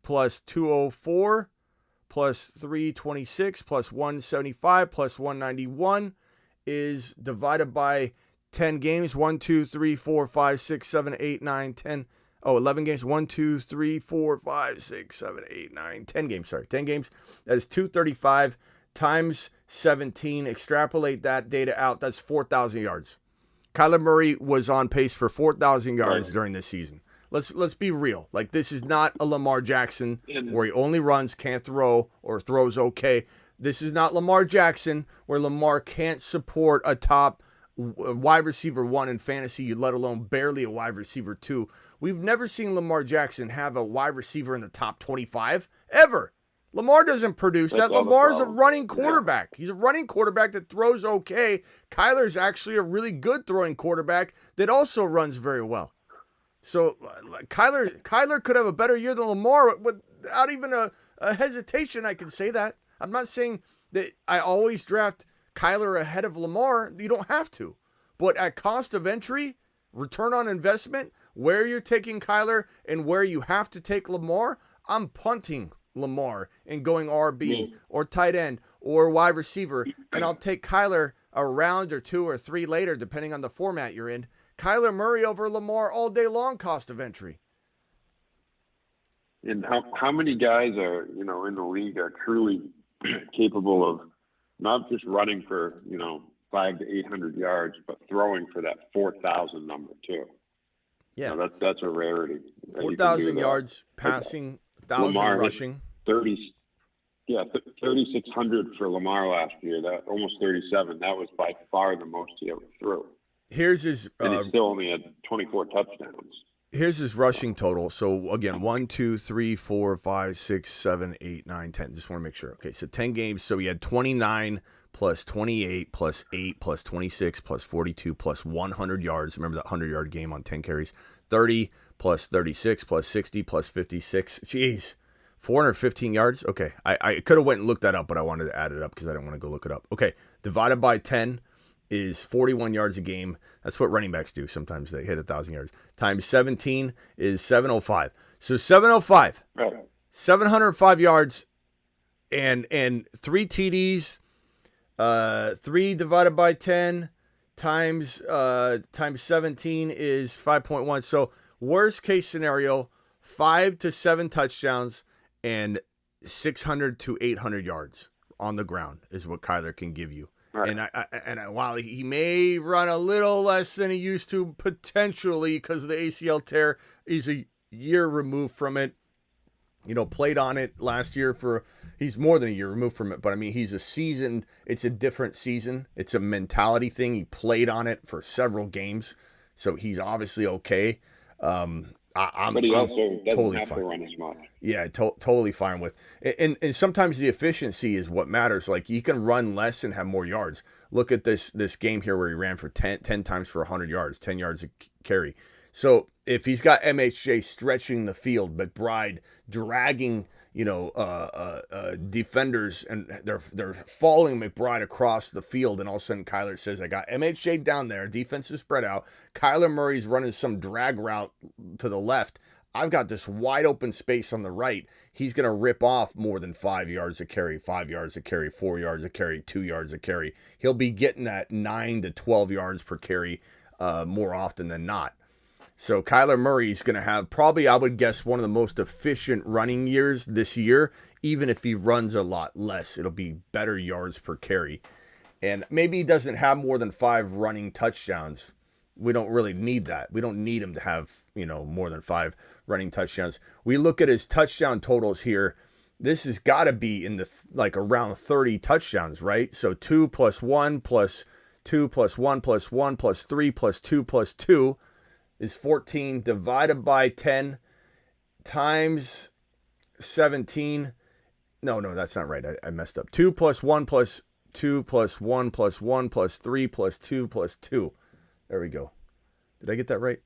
plus 204 plus 326 plus 175 plus 191 is divided by 10 games. 1, 2, 3, 4, 5, 6, 7, 8, 9, 10. 11 games. 1, 2, 3, 4, 5, 6, 7, 8, 9, 10 games. Sorry, 10 games. That is 235 times 17. Extrapolate that data out. That's 4,000 yards. Kyler Murray was on pace for 4,000 yards during this season. Let's be real. Like, this is not a Lamar Jackson where he only runs, can't throw, or throws okay. This is not Lamar Jackson where Lamar can't support a top wide receiver 1 in fantasy, let alone barely a wide receiver 2. We've never seen Lamar Jackson have a wide receiver in the top 25 ever. Lamar doesn't produce that. Lamar's a running quarterback. He's a running quarterback that throws okay. Kyler's actually a really good throwing quarterback that also runs very well. So Kyler could have a better year than Lamar without even a hesitation. I can say that. I'm not saying that I always draft Kyler ahead of Lamar. You don't have to. But at cost of entry, return on investment, where you're taking Kyler and where you have to take Lamar, I'm punting Lamar and going RB or tight end or wide receiver, and I'll take Kyler a round or 2 or 3 later, depending on the format you're in. Kyler Murray over Lamar all day long, cost of entry. And how many guys are, in the league are truly capable of not just running for, 500 to 800 yards, but throwing for that 4,000 number too? Yeah, that's a rarity. 4,000 yards passing, 1,000 rushing. Yeah, 3,600 for Lamar last year. That almost 37. That was by far the most he ever threw. Here's his. And he still only had 24 touchdowns. Here's his rushing total. So again, 1, 2, 3, 4, 5, 6, 7, 8, 9, 10. Just want to make sure. Okay, so 10 games. So he had 29 plus 28 plus 8 plus 26 plus 42 plus 100 yards. Remember that 100-yard game on 10 carries. 30 plus 36 plus 60 plus 56. Jeez. 415 yards? Okay. I could have went and looked that up, but I wanted to add it up because I didn't want to go look it up. Okay. Divided by 10 is 41 yards a game. That's what running backs do. Sometimes they hit 1,000 yards. Times 17 is 705. So 705. Right. 705 yards and 3 TDs. 3 divided by 10 times 17 is 5.1. So worst case scenario, 5 to 7 touchdowns and 600 to 800 yards on the ground is what Kyler can give you. Right. And while he may run a little less than he used to potentially because of the ACL tear, he's a year removed from it. You know, played on it last year he's more than a year removed from it, but I mean, he's a seasoned, it's a different season. It's a mentality thing. He played on it for several games, so he's obviously okay. But he also doesn't totally have fine. to run as much. Yeah, totally fine with. And sometimes the efficiency is what matters. Like, you can run less and have more yards. Look at this game here where he ran for 10 times for 100 yards, 10 yards a carry. So if he's got MHJ stretching the field, McBride dragging, defenders, and they're following McBride across the field, and all of a sudden Kyler says, I got MHJ down there, defense is spread out, Kyler Murray's running some drag route to the left, I've got this wide open space on the right, he's going to rip off more than 5 yards a carry, 5 yards a carry, 4 yards a carry, 2 yards a carry. He'll be getting that 9 to 12 yards per carry more often than not. So Kyler Murray's going to have probably, I would guess, one of the most efficient running years this year. Even if he runs a lot less, it'll be better yards per carry. And maybe he doesn't have more than 5 running touchdowns. We don't really need that. We don't need him to have, more than 5 running touchdowns. We look at his touchdown totals here. This has got to be in the around 30 touchdowns, right? So 2 plus 1 plus 2 plus 1 plus 1 plus 3 plus 2 plus 2 is 14 divided by 10 times 17. No, that's not right. I messed up. 2 plus 1 plus 2 plus 1 plus 1 plus 3 plus 2 plus 2. There we go. Did I get that right?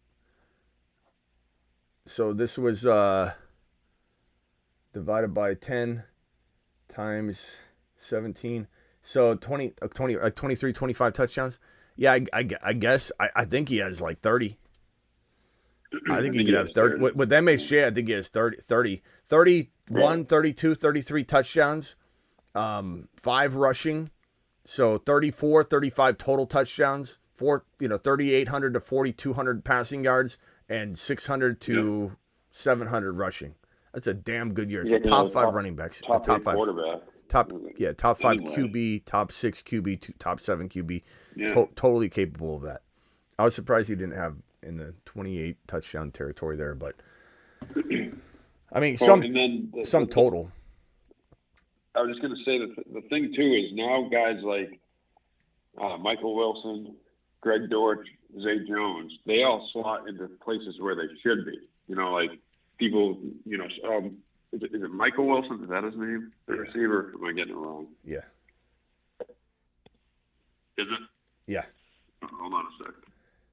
So this was divided by 10 times 17. So 23, 25 touchdowns. Yeah, I guess. I think he has 30. I think he could have 30. With MHJ, I think he has 30, 31, 32, 33 touchdowns, 5 rushing. So 34, 35 total touchdowns, 3,800 to 4,200 passing yards, and 600 to 700 rushing. That's a damn good year. It's top 5 running backs. Top 5 quarterback. Top 5 QB, top 6 QB, top 7 QB. Yeah. Totally capable of that. I was surprised he didn't have in the 28 touchdown territory there, but I mean, some total. I was just going to say that the thing too is now guys like Michael Wilson, Greg Dortch, Zay Jones, they all slot into places where they should be. People, is it Michael Wilson? Is that his name? The receiver? Am I getting it wrong? Yeah. Is it? Yeah. Hold on a second.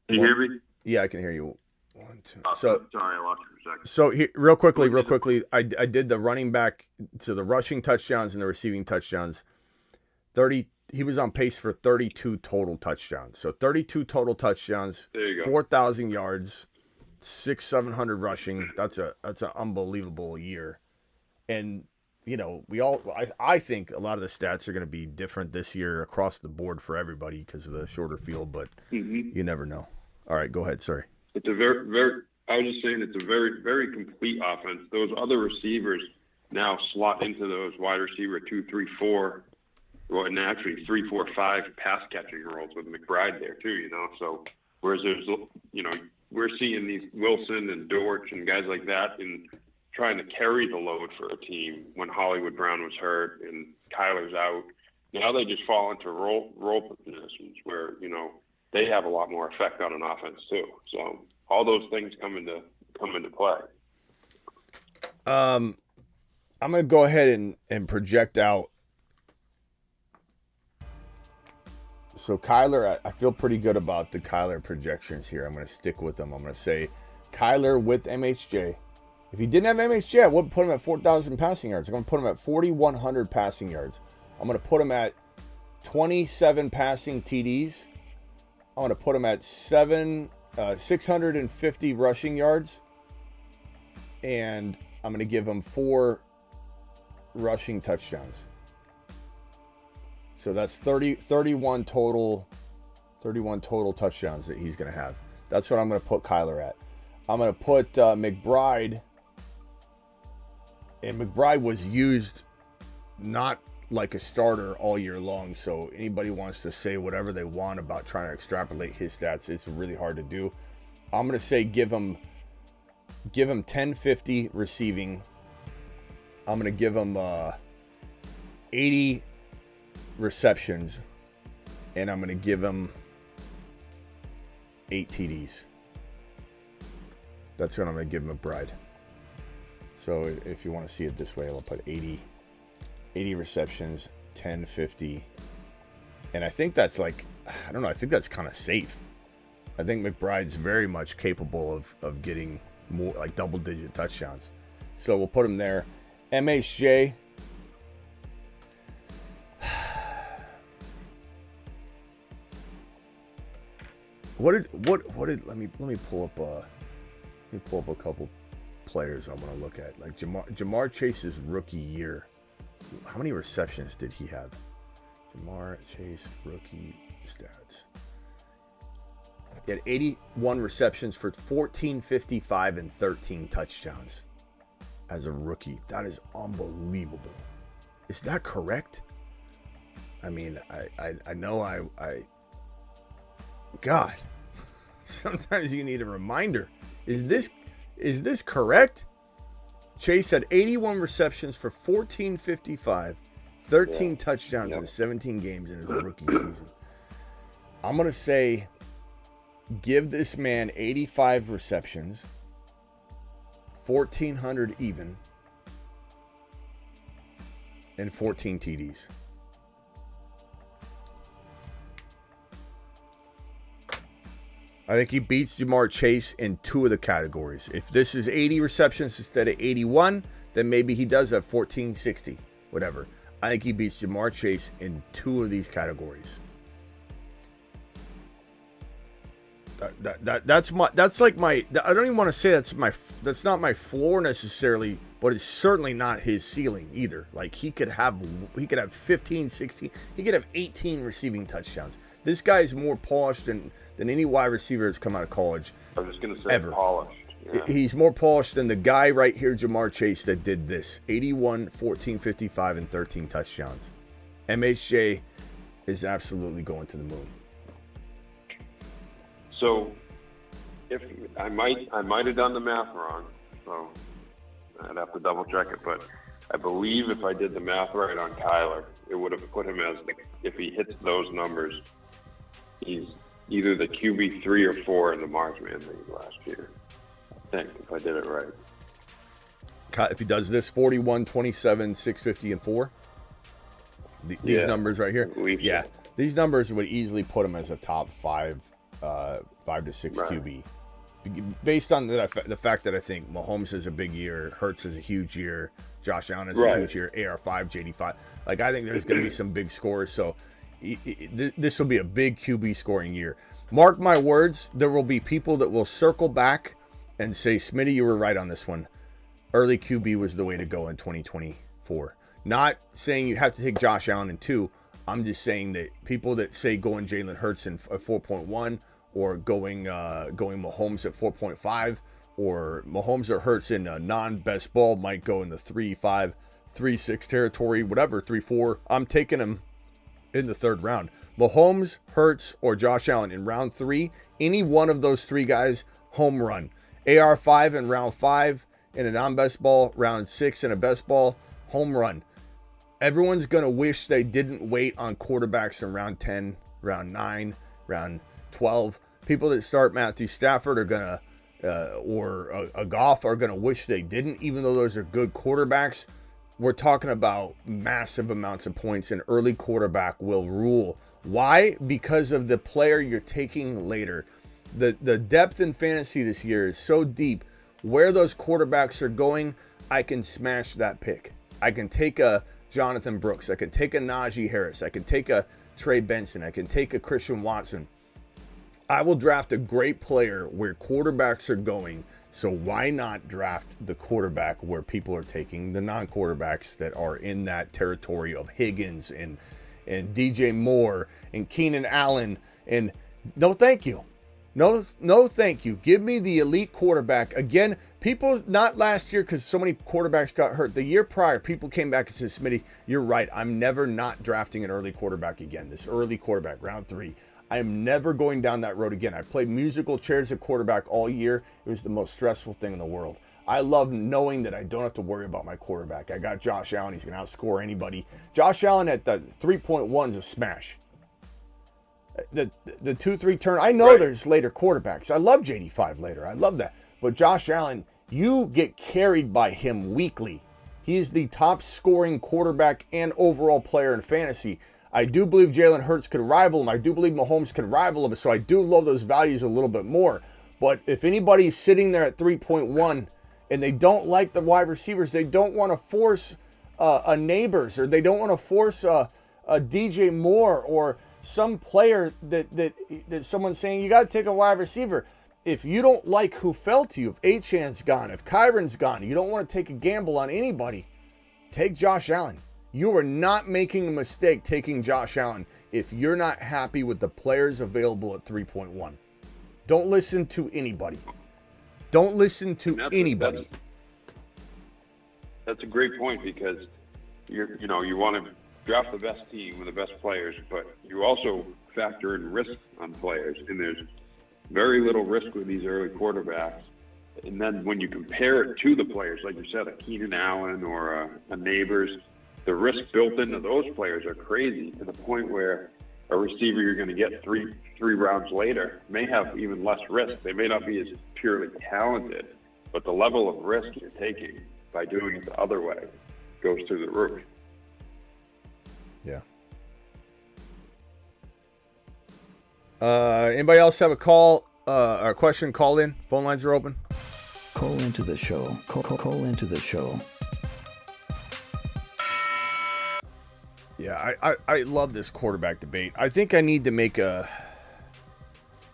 Can you hear me? Yeah, I can hear you. 1, 2. Sorry, I lost you for a second. So real quickly, I did the running back to the rushing touchdowns and the receiving touchdowns. 30. He was on pace for 32 total touchdowns. So 32 total touchdowns. There you go. 4,000 yards, 700 rushing. That's an unbelievable year. And I think a lot of the stats are going to be different this year across the board for everybody because of the shorter field, but you never know. All right, go ahead. Sorry. It's a very, very, I was just saying it's a very, very complete offense. Those other receivers now slot into those wide receiver 2, 3, 4, and actually 3, 4, 5 pass catching roles with McBride there too, So whereas there's, we're seeing these Wilson and Dortch and guys like that in trying to carry the load for a team when Hollywood Brown was hurt and Kyler's out. Now they just fall into role positions where, you know, they have a lot more effect on an offense too. So all those things come into play. I'm going to go ahead and project out. So Kyler, I feel pretty good about the Kyler projections here. I'm going to stick with them. I'm going to say Kyler with MHJ. If he didn't have MHJ, I wouldn't put him at 4,000 passing yards. I'm going to put him at 4,100 passing yards. I'm going to put him at 27 passing TDs. I'm going to put him at 650 rushing yards. And I'm going to give him 4 rushing touchdowns. So that's 31 total touchdowns that he's going to have. That's what I'm going to put Kyler at. I'm going to put McBride. And McBride was used not like a starter all year long. So anybody wants to say whatever they want about trying to extrapolate his stats, it's really hard to do. I'm going to say give him 1050 receiving. I'm going to give him 80 receptions, and I'm going to give him 8 TDs. That's what I'm going to give McBride. So if you want to see it this way, I'll put 80 receptions, 1050. And I think that's like, I don't know, I think that's kind of safe. I think McBride's very much capable of getting more like double-digit touchdowns. So we'll put him there. MHJ. What did let me pull up a couple players I want to look at. Like Jamar Chase's rookie year. How many receptions did he have? Jamar Chase rookie stats. He had 81 receptions for 1455 and 13 touchdowns as a rookie. That is unbelievable. Is that correct? I mean, I know I God, sometimes you need a reminder. Is this correct? Chase had 81 receptions for 1455, 13 touchdowns in 17 games in his rookie season. I'm going to say give this man 85 receptions, 1,400 even, and 14 TDs. I think he beats Jamar Chase in 2 of the categories. If this is 80 receptions instead of 81, then maybe he does have 1460, whatever. I think he beats Jamar Chase in 2 of these categories. That's like my, I don't even want to say that's not my floor necessarily, but it's certainly not his ceiling either. Like he could have 15, 16, he could have 18 receiving touchdowns. This guy is more polished than any wide receiver that's come out of college. I was just going to say ever. Polished. Yeah. He's more polished than the guy right here, Jamar Chase, that did this. 81, 1455, and 13 touchdowns. MHJ is absolutely going to the moon. So, if I might have done the math wrong, so I'd have to double check it. But I believe if I did the math right on Kyler, it would have put him as if he hits those numbers, he's either the QB 3 or 4 in the Marchman League last year. I think if I did it right. If he does this, 41, 27, 650, and 4. These numbers right here. Yeah, so. These numbers would easily put him as a top 5 to 6 right. QB. Based on the fact that I think Mahomes has a big year, Hurts has a huge year, Josh Allen has a huge year, AR5, JD5. Like, I think there's going to be some big scores. So this will be a big QB scoring year. Mark my words, there will be people that will circle back and say, Smitty, you were right on this one. Early QB was the way to go in 2024. Not saying you have to take Josh Allen in 2. I'm just saying that people that say going Jalen Hurts in 4.1 or going Mahomes at 4.5 or Mahomes or Hurts in a non-best ball might go in the 3-5, 3-6 territory, whatever, 3-4. I'm taking him in the 3rd round. Mahomes, Hurts, or Josh Allen in round 3. Any one of those 3 guys, home run. AR5 in round 5, in a non-best ball, round 6 in a best ball, home run. Everyone's going to wish they didn't wait on quarterbacks in round 10, round 9, round 12. People that start Matthew Stafford are going to, or a Goff are going to wish they didn't, even though those are good quarterbacks. We're talking about massive amounts of points, and early quarterback will rule. Why? Because of the player you're taking later. The depth in fantasy this year is so deep. Where those quarterbacks are going, I can smash that pick. I can take a Jonathan Brooks. I can take a Najee Harris. I can take a Trey Benson. I can take a Christian Watson. I will draft a great player where quarterbacks are going. So why not draft the quarterback where people are taking the non-quarterbacks that are in that territory of Higgins and DJ Moore and Keenan Allen? And no, thank you. No, thank you. Give me the elite quarterback. Again, people, not last year because so many quarterbacks got hurt. The year prior, people came back and said, Smitty, you're right. I'm never not drafting an early quarterback again. This early quarterback, round 3. I am never going down that road again. I played musical chairs at quarterback all year. It was the most stressful thing in the world. I love knowing that I don't have to worry about my quarterback. I got Josh Allen. He's going to outscore anybody. Josh Allen at the 3.1 is a smash. The 2-3 turn, I know there's later quarterbacks. I love JD5 later. I love that. But Josh Allen, you get carried by him weekly. He's the top scoring quarterback and overall player in fantasy. I do believe Jalen Hurts could rival him. I do believe Mahomes could rival him. So I do love those values a little bit more. But if anybody's sitting there at 3.1 and they don't like the wide receivers, they don't want to force a Neighbors, or they don't want to force a DJ Moore, or some player that someone's saying you got to take a wide receiver. If you don't like who fell to you, if Achan's gone, if Kyron's gone, you don't want to take a gamble on anybody, take Josh Allen. You are not making a mistake taking Josh Allen if you're not happy with the players available at 3.1. Don't listen to anybody. Don't listen to anybody. That's a great point, because you want to draft the best team with the best players, but you also factor in risk on players, and there's very little risk with these early quarterbacks. And then when you compare it to the players, like you said, a Keenan Allen or a Neighbors, the risk built into those players are crazy, to the point where a receiver you're going to get three rounds later may have even less risk. They may not be as purely talented, but the level of risk you're taking by doing it the other way goes through the roof. Yeah. Anybody else have a call or a question? Call in. Phone lines are open. Call into the show. Call into the show. Yeah, I love this quarterback debate. I think I need to make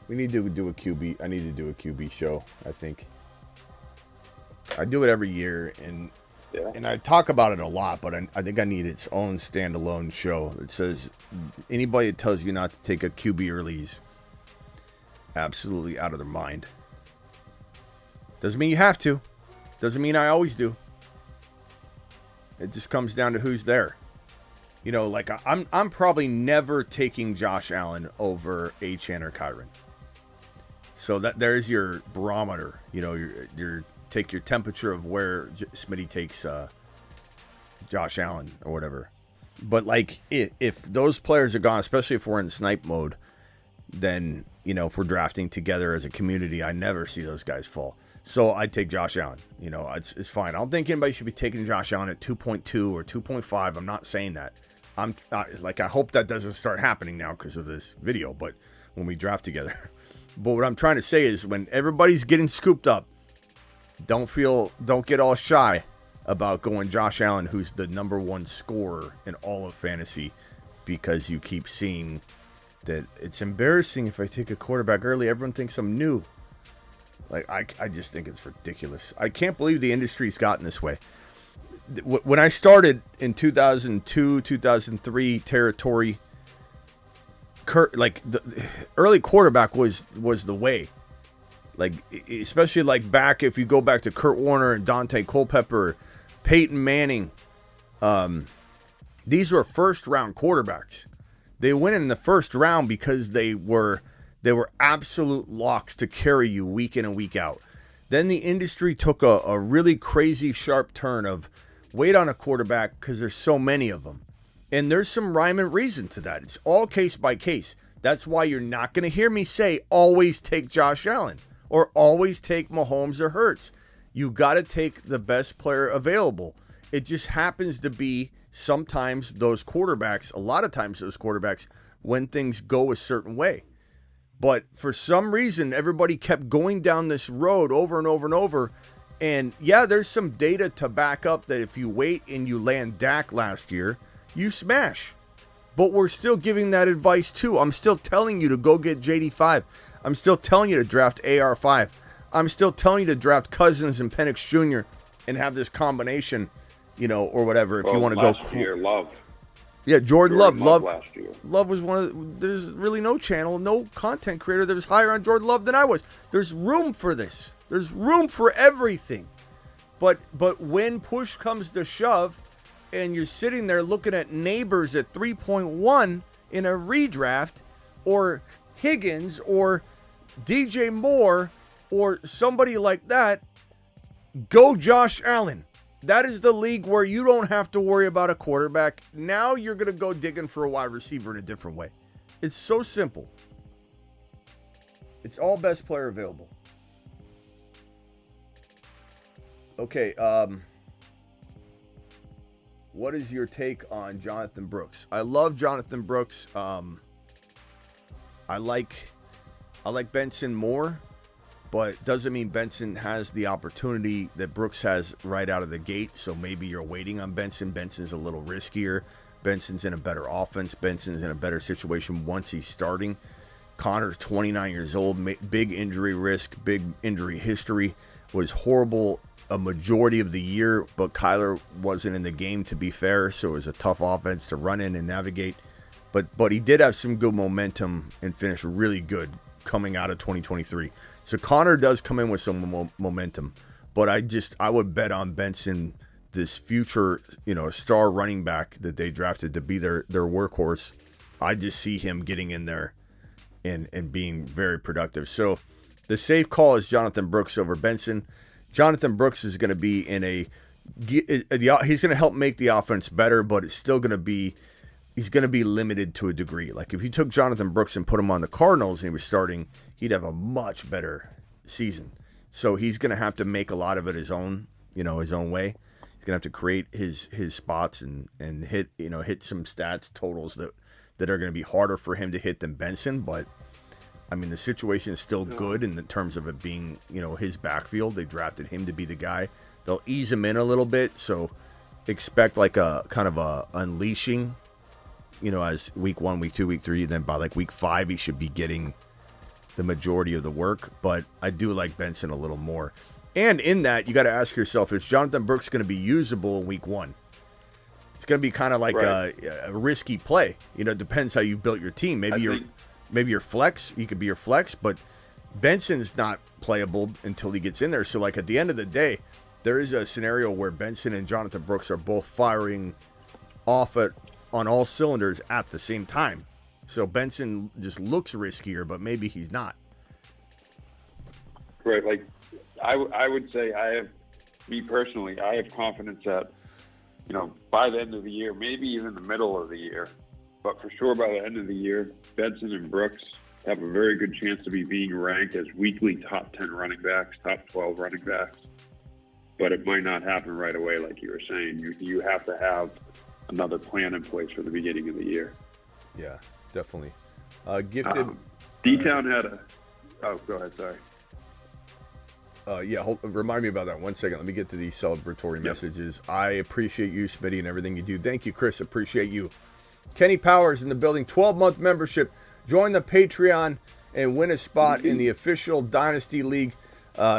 we need to do a QB. I need to do a QB show, I think. I do it every year, and I talk about it a lot, but I think I need its own standalone show that says anybody that tells you not to take a QB early is absolutely out of their mind. Doesn't mean you have to. Doesn't mean I always do. It just comes down to who's there. You know, like I'm probably never taking Josh Allen over Achan or Kyron. So there's your barometer. You know, your take your temperature of where Smitty takes Josh Allen or whatever. But like if those players are gone, especially if we're in snipe mode, then if we're drafting together as a community, I never see those guys fall. So I'd take Josh Allen. It's fine. I don't think anybody should be taking Josh Allen at 2.2 or 2.5. I'm not saying that. I hope that doesn't start happening now because of this video, but when we draft together. But what I'm trying to say is when everybody's getting scooped up, don't get all shy about going Josh Allen, who's the number one scorer in all of fantasy, because you keep seeing that it's embarrassing if I take a quarterback early. Everyone thinks I'm new. Like, I just think it's ridiculous. I can't believe the industry's gotten this way. When I started in 2002, 2003 territory, the early quarterback was the way. Like, especially like back, if you go back to Kurt Warner and Dante Culpepper, Peyton Manning, these were first round quarterbacks. They went in the first round because they were absolute locks to carry you week in and week out. Then the industry took a really crazy sharp turn of wait on a quarterback because there's so many of them. And there's some rhyme and reason to that. It's all case by case. That's why you're not going to hear me say always take Josh Allen or always take Mahomes or Hurts. You got to take the best player available. It just happens to be sometimes those quarterbacks, a lot of times those quarterbacks, when things go a certain way. But for some reason, everybody kept going down this road over and over and over. And yeah, there's some data to back up that if you wait and you land Dak last year, you smash. But we're still giving that advice too. I'm still telling you to go get JD5. I'm still telling you to draft AR5. I'm still telling you to draft Cousins and Penix Jr. and have this combination, or whatever. If you want to go last year, Love. Yeah, Jordan Love. Last year. Love was there's really no channel, no content creator that was higher on Jordan Love than I was. There's room for this. There's room for everything. But when push comes to shove and you're sitting there looking at Neighbors at 3.1 in a redraft, or Higgins or DJ Moore or somebody like that, go Josh Allen. That is the league where you don't have to worry about a quarterback. Now you're going to go digging for a wide receiver in a different way. It's so simple. It's all best player available. Okay, what is your take on Jonathan Brooks? I love Jonathan Brooks. I like Benson more. But doesn't mean Benson has the opportunity that Brooks has right out of the gate. So maybe you're waiting on Benson. Benson's a little riskier. Benson's in a better offense. Benson's in a better situation once he's starting. Connor's 29 years old. Big injury risk. Big injury history. Was horrible a majority of the year. But Kyler wasn't in the game, to be fair. So it was a tough offense to run in and navigate. But he did have some good momentum and finished really good coming out of 2023. So Connor does come in with some momentum, but I would bet on Benson, this future, star running back that they drafted to be their workhorse. I just see him getting in there and being very productive. So the safe call is Jonathan Brooks over Benson. Jonathan Brooks is going to be he's going to help make the offense better, but it's still going to be, he's going to be limited to a degree. Like if you took Jonathan Brooks and put him on the Cardinals and he was starting, he'd have a much better season. So he's going to have to make a lot of it his own, his own way. He's going to have to create his spots and hit some stats totals that are going to be harder for him to hit than Benson. But I mean, the situation is still good in the terms of it being, his backfield. They drafted him to be the guy. They'll ease him in a little bit. So expect like a kind of a unleashing, as week 1, week 2, week 3, then by like week 5, he should be getting the majority of the work. But I do like Benson a little more. And in that, you got to ask yourself, is Jonathan Brooks going to be usable in week 1? It's going to be kind of like a risky play. It depends how you built your team. Maybe your flex, he could be your flex, but Benson's not playable until he gets in there. So like at the end of the day, there is a scenario where Benson and Jonathan Brooks are both firing off on all cylinders at the same time. So Benson just looks riskier, but maybe he's not. Right. Like I would say I have confidence that, by the end of the year, maybe even the middle of the year, but for sure by the end of the year, Benson and Brooks have a very good chance to be being ranked as weekly top 10 running backs, top 12 running backs. But it might not happen right away, like you were saying. You have to have another plan in place for the beginning of the year. Yeah, definitely. Gifted. D-Town had a... Oh, go ahead, sorry. Remind me about that 1 second. Let me get to these celebratory messages. I appreciate you, Smitty, and everything you do. Thank you, Chris. Appreciate you. Kenny Powers in the building. 12-month membership. Join the Patreon and win a spot in the official Dynasty League.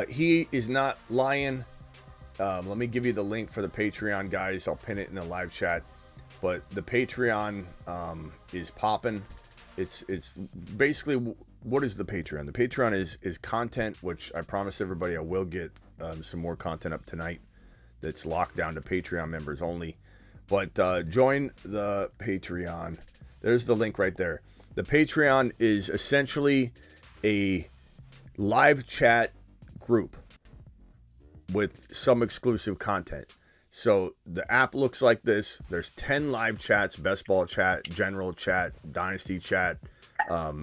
He is not lying. Let me give you the link for the Patreon, guys. I'll pin it in the live chat. But the Patreon is popping. It's basically, what is the Patreon? The Patreon is content, which I promise everybody I will get some more content up tonight that's locked down to Patreon members only. But join the Patreon. There's the link right there. The Patreon is essentially a live chat group with some exclusive content. So the app looks like this. There's 10 live chats: best ball chat, general chat, dynasty chat,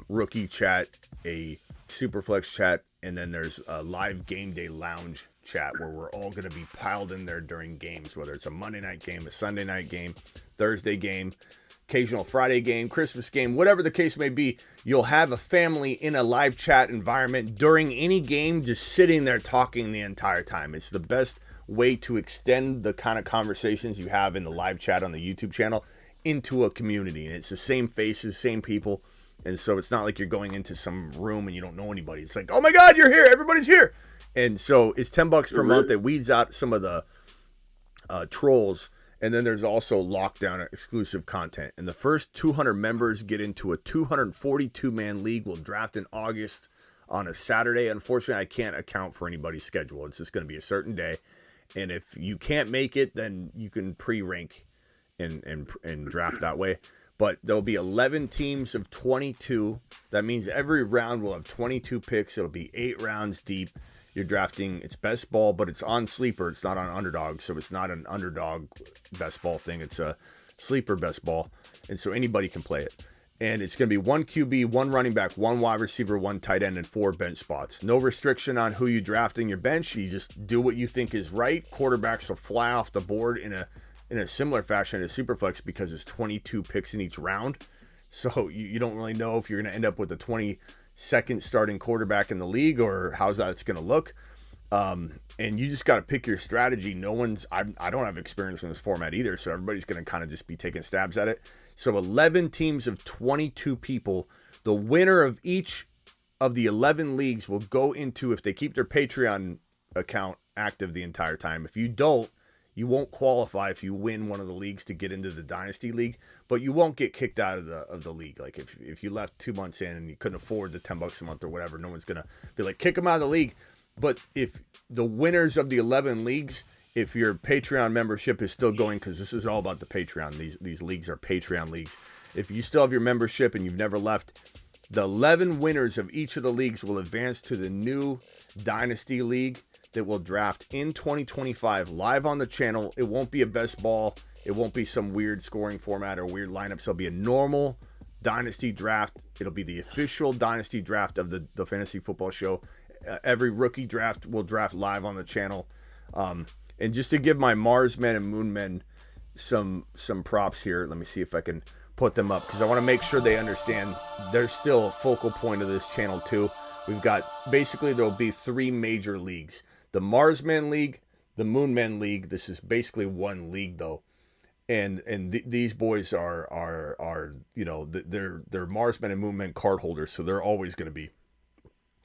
rookie chat, a Superflex chat, and then there's a live game day lounge chat where we're all going to be piled in there during games, whether it's a Monday night game, a Sunday night game, Thursday game, occasional Friday game, Christmas game, whatever the case may be. You'll have a family in a live chat environment during any game, just sitting there talking the entire time. It's the best way to extend the kind of conversations you have in the live chat on the YouTube channel into a community. And it's the same faces, same people. And so it's not like you're going into some room and you don't know anybody. It's like, oh my God, you're here. Everybody's here. And so it's $10 per month. It weeds out some of the trolls. And then there's also lockdown exclusive content. And the first 200 members get into a 242-man league. We'll draft in August on a Saturday. Unfortunately, I can't account for anybody's schedule. It's just going to be a certain day. And if you can't make it, then you can pre-rank and draft that way. But there'll be 11 teams of 22. That means every round will have 22 picks. It'll be 8 rounds deep. You're drafting, it's best ball, but it's on sleeper. It's not on underdog. So it's not an underdog best ball thing. It's a sleeper best ball. And so anybody can play it. And it's going to be 1 QB, 1 running back, 1 wide receiver, 1 tight end, and 4 bench spots. No restriction on who you draft in your bench. You just do what you think is right. Quarterbacks will fly off the board in a similar fashion as Superflex because it's 22 picks in each round. So you don't really know if you're going to end up with a 22nd starting quarterback in the league or how's that's going to look. And you just got to pick your strategy. I don't have experience in this format either, so everybody's going to kind of just be taking stabs at it. So 11 teams of 22 people. The winner of each of the 11 leagues will go into, if they keep their Patreon account active the entire time. If you don't, you won't qualify if you win one of the leagues to get into the Dynasty League, but you won't get kicked out of the league. Like if you left 2 months in and you couldn't afford the $10 a month or whatever, no one's going to be like, kick them out of the league. But if the winners of the 11 leagues, if your Patreon membership is still going, because this is all about the Patreon, these leagues are Patreon leagues. If you still have your membership and you've never left, the 11 winners of each of the leagues will advance to the new Dynasty League that will draft in 2025 live on the channel. It won't be a best ball. It won't be some weird scoring format or weird lineups. It'll be a normal Dynasty draft. It'll be the official Dynasty draft of the Fantasy Football Show. Every rookie draft will draft live on the channel. And just to give my Marsmen and Moonmen some props here, let me see if I can put them up, because I want to make sure they understand there's still a focal point of this channel too. We've got, basically there'll be 3 major leagues. The Marsmen League, the Moonmen League. This is basically one league though. And these boys are they're Marsmen and Moonmen card holders, so they're always going to be.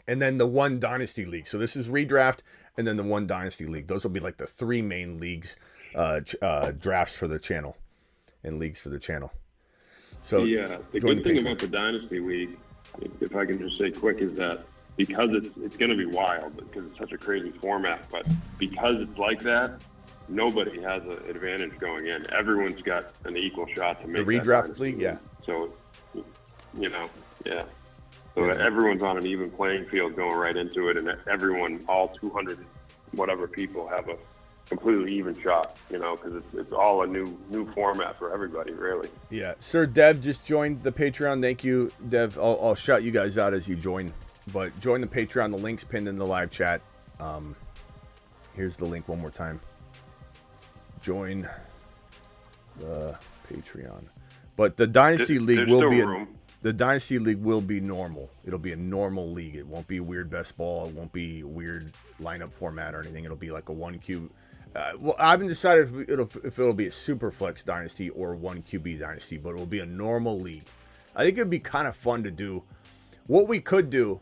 And then the one Dynasty League. So this is redraft, and then the one Dynasty League. Those will be like the 3 main leagues, drafts for the channel, and leagues for the channel. So yeah, the good thing about the Dynasty League, if I can just say quick, is that because it's going to be wild because it's such a crazy format, but because it's like that, nobody has an advantage going in. Everyone's got an equal shot to make the redraft league. Yeah. So, yeah. So everyone's on an even playing field going right into it, and everyone, all 200 whatever people, have a completely even shot, because it's all a new format for everybody, really. Yeah. Sir Dev just joined the Patreon. Thank you, Dev. I'll shout you guys out as you join, but join the Patreon. The link's pinned in the live chat. Here's the link one more time. Join the Patreon. But the Dynasty League will be the Dynasty League will be normal. It'll be a normal league. It won't be weird best ball. It won't be weird lineup format or anything. It'll be like a 1 QB. Well, I haven't decided if it'll be a Superflex Dynasty or 1 QB Dynasty, but it'll be a normal league. I think it'd be kind of fun to do. What we could do,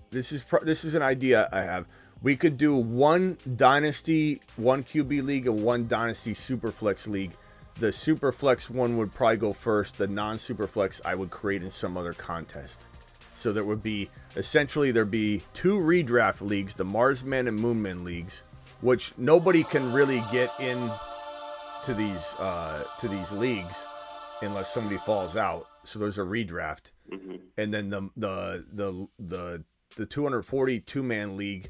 this is an idea I have. We could do 1 Dynasty, 1 QB league, and 1 Dynasty Superflex league. The Superflex one would probably go first. The non-Superflex I would create in some other contest. So there would be, essentially, there'd be 2 redraft leagues, the Marsmen and Moonmen leagues, which nobody can really get in to these leagues unless somebody falls out. So there's a redraft. Mm-hmm. And then the 242-man league,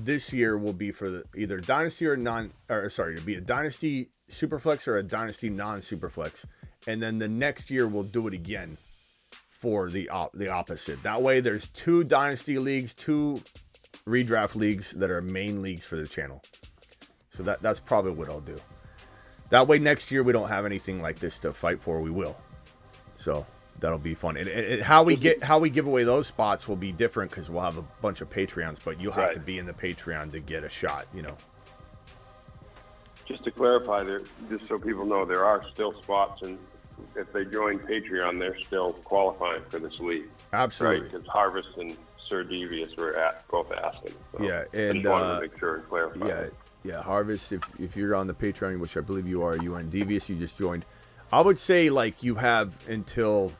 this year will be for either Dynasty or it'll be a Dynasty Superflex or a Dynasty non-Superflex. And then the next year we'll do it again for the opposite. That way there's 2 Dynasty leagues, 2 redraft leagues that are main leagues for the channel. So that's probably what I'll do. That way next year we don't have anything like this to fight for. We will. So that'll be fun. And how we give away those spots will be different because we'll have a bunch of Patreons, but you'll have to be in the Patreon to get a shot, you know. Just to clarify, there, just so people know, there are still spots, and if they join Patreon, they're still qualifying for this league. Absolutely. Right? Because Harvest and Sir Devious were both asking. So yeah, and I just wanted to make sure and clarify. Yeah, yeah. Harvest, if you're on the Patreon, which I believe you are, you and Devious, you just joined. I would say like you have until.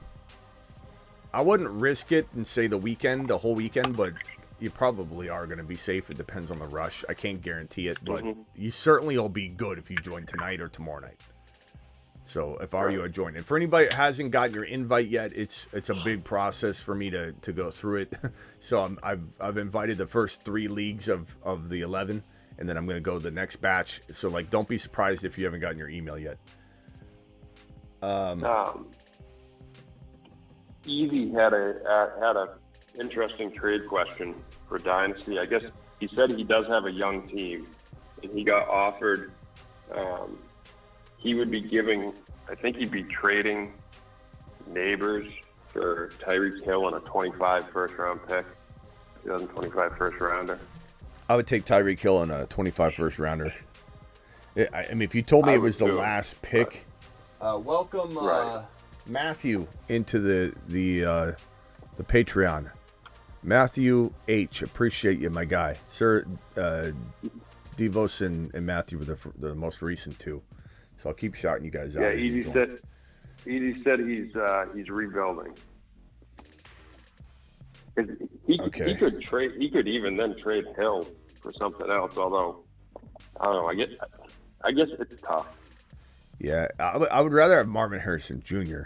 I wouldn't risk it and say the whole weekend, but you probably are going to be safe. It depends on the rush. I can't guarantee it, but you certainly will be good if you join tonight or tomorrow night. So if I were you, I'd join. And for anybody that hasn't gotten your invite yet, it's a big process for me to go through it. So I've invited the first 3 leagues of the 11, and then I'm going to go to the next batch. So like, don't be surprised if you haven't gotten your email yet. Easy had a interesting trade question for Dynasty. I guess he said he does have a young team, and he got offered. He would be giving, I think he'd be trading Neighbors for Tyreek Hill and a 25 first-round pick, 2025 first-rounder. I would take Tyreek Hill and a 25 first-rounder. I mean, if you told me it was the last pick. Welcome, Matthew, into the Patreon. Matthew H. Appreciate you, my guy. Sir, Devos and Matthew were the most recent 2. So I'll keep shouting you guys out. Yeah, Easy said he's rebuilding. He could trade. He could even then trade Hill for something else. Although I don't know. I guess it's tough. Yeah, I would rather have Marvin Harrison Jr.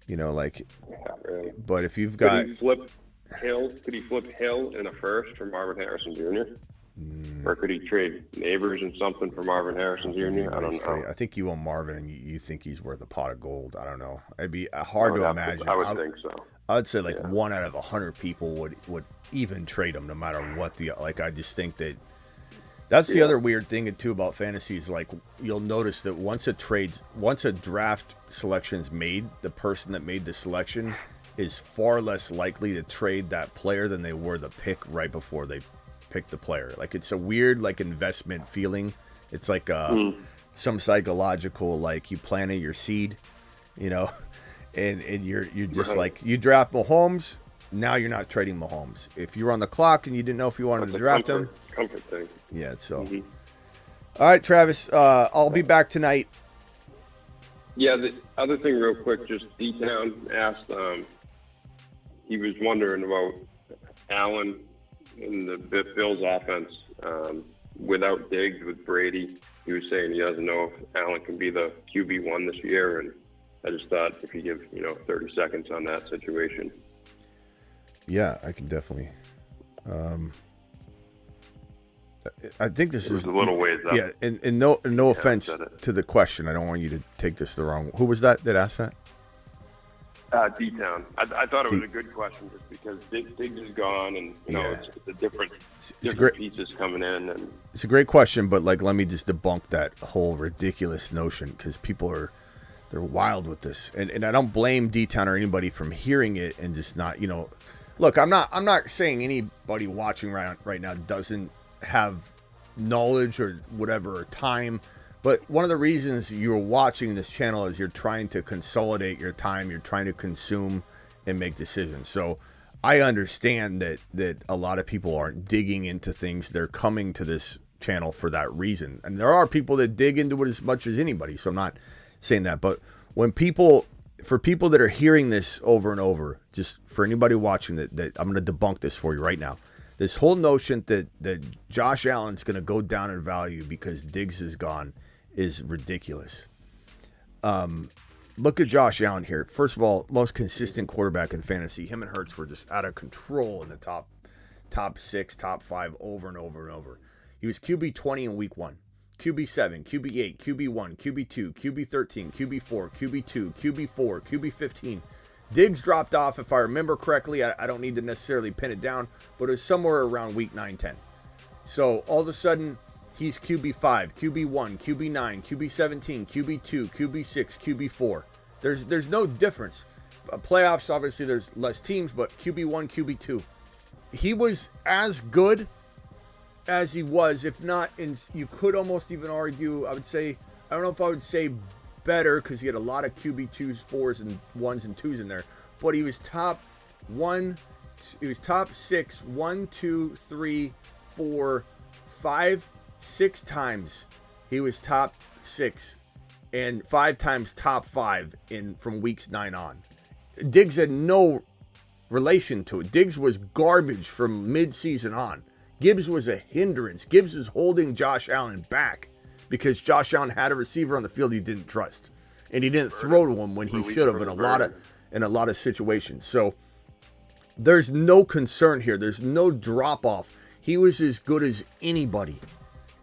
You know, like. Yeah, really. But if you've got. Could he flip Hill in a first for Marvin Harrison Jr.? Or could he trade Neighbors and something for Marvin Harrison Jr.? I don't know. I think you own Marvin and you think he's worth a pot of gold. I don't know. It'd be hard to imagine. I would think so. I'd say like 1 out of 100 people would even trade him no matter what I just think that's the other weird thing too about fantasy is like you'll notice that once a draft selection's made, the person that made the selection is far less likely to trade that player than they were the pick right before they pick the player. Like it's a weird like investment feeling. It's like some psychological like you planted your seed, you know, and you're just like you draft Mahomes. Now you're not trading Mahomes. If you were on the clock and you didn't know if you wanted to draft him, comfort thing. Yeah. So, all right, Travis. I'll be back tonight. Yeah. The other thing, real quick, just D-Town asked. He was wondering about Allen in the Bills offense without Diggs with Brady. He was saying he doesn't know if Allen can be the QB1 this year, and I just thought if you give 30 seconds on that situation. Yeah, I can definitely. I think this is a little ways up. Yeah, and no offense to the question. I don't want you to take this the wrong. Who was that asked that? D-Town. I thought it was a good question just because Diggs is gone, and it's a different pieces coming in. And it's a great question, but like, let me just debunk that whole ridiculous notion because people they're wild with this, and I don't blame D-Town or anybody from hearing it and just not, Look, I'm not saying anybody watching right now doesn't have knowledge or whatever or time. But one of the reasons you're watching this channel is you're trying to consolidate your time. You're trying to consume and make decisions. So I understand that a lot of people aren't digging into things. They're coming to this channel for that reason. And there are people that dig into it as much as anybody. So I'm not saying that. But for people that are hearing this over and over, just for anybody watching that I'm going to debunk this for you right now. This whole notion that Josh Allen's going to go down in value because Diggs is gone is ridiculous. Look at Josh Allen here. First of all, most consistent quarterback in fantasy. Him and Hurts were just out of control in the top top 6, top 5 over and over and over. He was QB 20 in week 1, QB 7, QB 8, QB 1, QB 2, QB 13, QB 4, QB 2, QB 4, QB 15. Diggs dropped off, if I remember correctly. I don't need to necessarily pin it down, but it was somewhere around week 9, 10. So all of a sudden, he's QB 5, QB 1, QB 9, QB 17, QB 2, QB 6, QB 4. There's no difference. Playoffs, obviously, there's less teams, but QB 1, QB 2. He was as good as he was, if not, you could almost even argue, I don't know if I would say better, because he had a lot of QB 2s, 4s, and 1s and 2s in there, but he was top 6, 1, 2, 3, 4, 5, 6 times. He was top 6 and 5 times top 5 from weeks 9 on. Diggs had no relation to it. Diggs was garbage from mid-season on. Gibbs was a hindrance. Gibbs is holding Josh Allen back because Josh Allen had a receiver on the field he didn't trust, and he didn't throw to him when he should have in a lot of situations. So there's no concern here. There's no drop off. He was as good as anybody.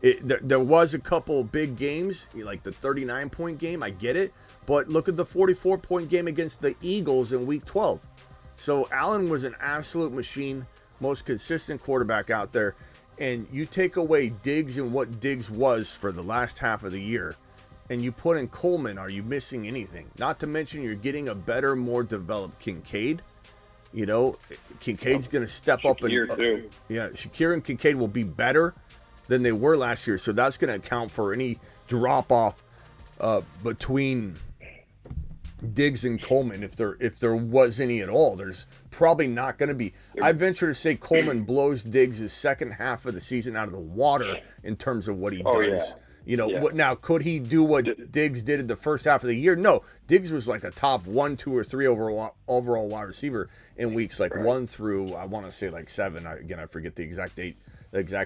There was a couple big games, like the 39-point game. I get it, but look at the 44-point game against the Eagles in Week 12. So Allen was an absolute machine, most consistent quarterback out there. And you take away Diggs and what Diggs was for the last half of the year, and you put in Coleman, are you missing anything? Not to mention you're getting a better, more developed Kincaid. You know, Kincaid's going to step up. Shakir and Kincaid will be better than they were last year. So that's going to account for any drop-off between Diggs and Coleman, if there was any at all. There's probably not going to be. I venture to say Coleman blows Diggs' second half of the season out of the water in terms of what he does. Yeah. Now, could he do what Diggs did in the first half of the year? No. Diggs was like a top 1, 2, or 3 overall wide receiver in weeks 1 through, I want to say 7. I forget the exact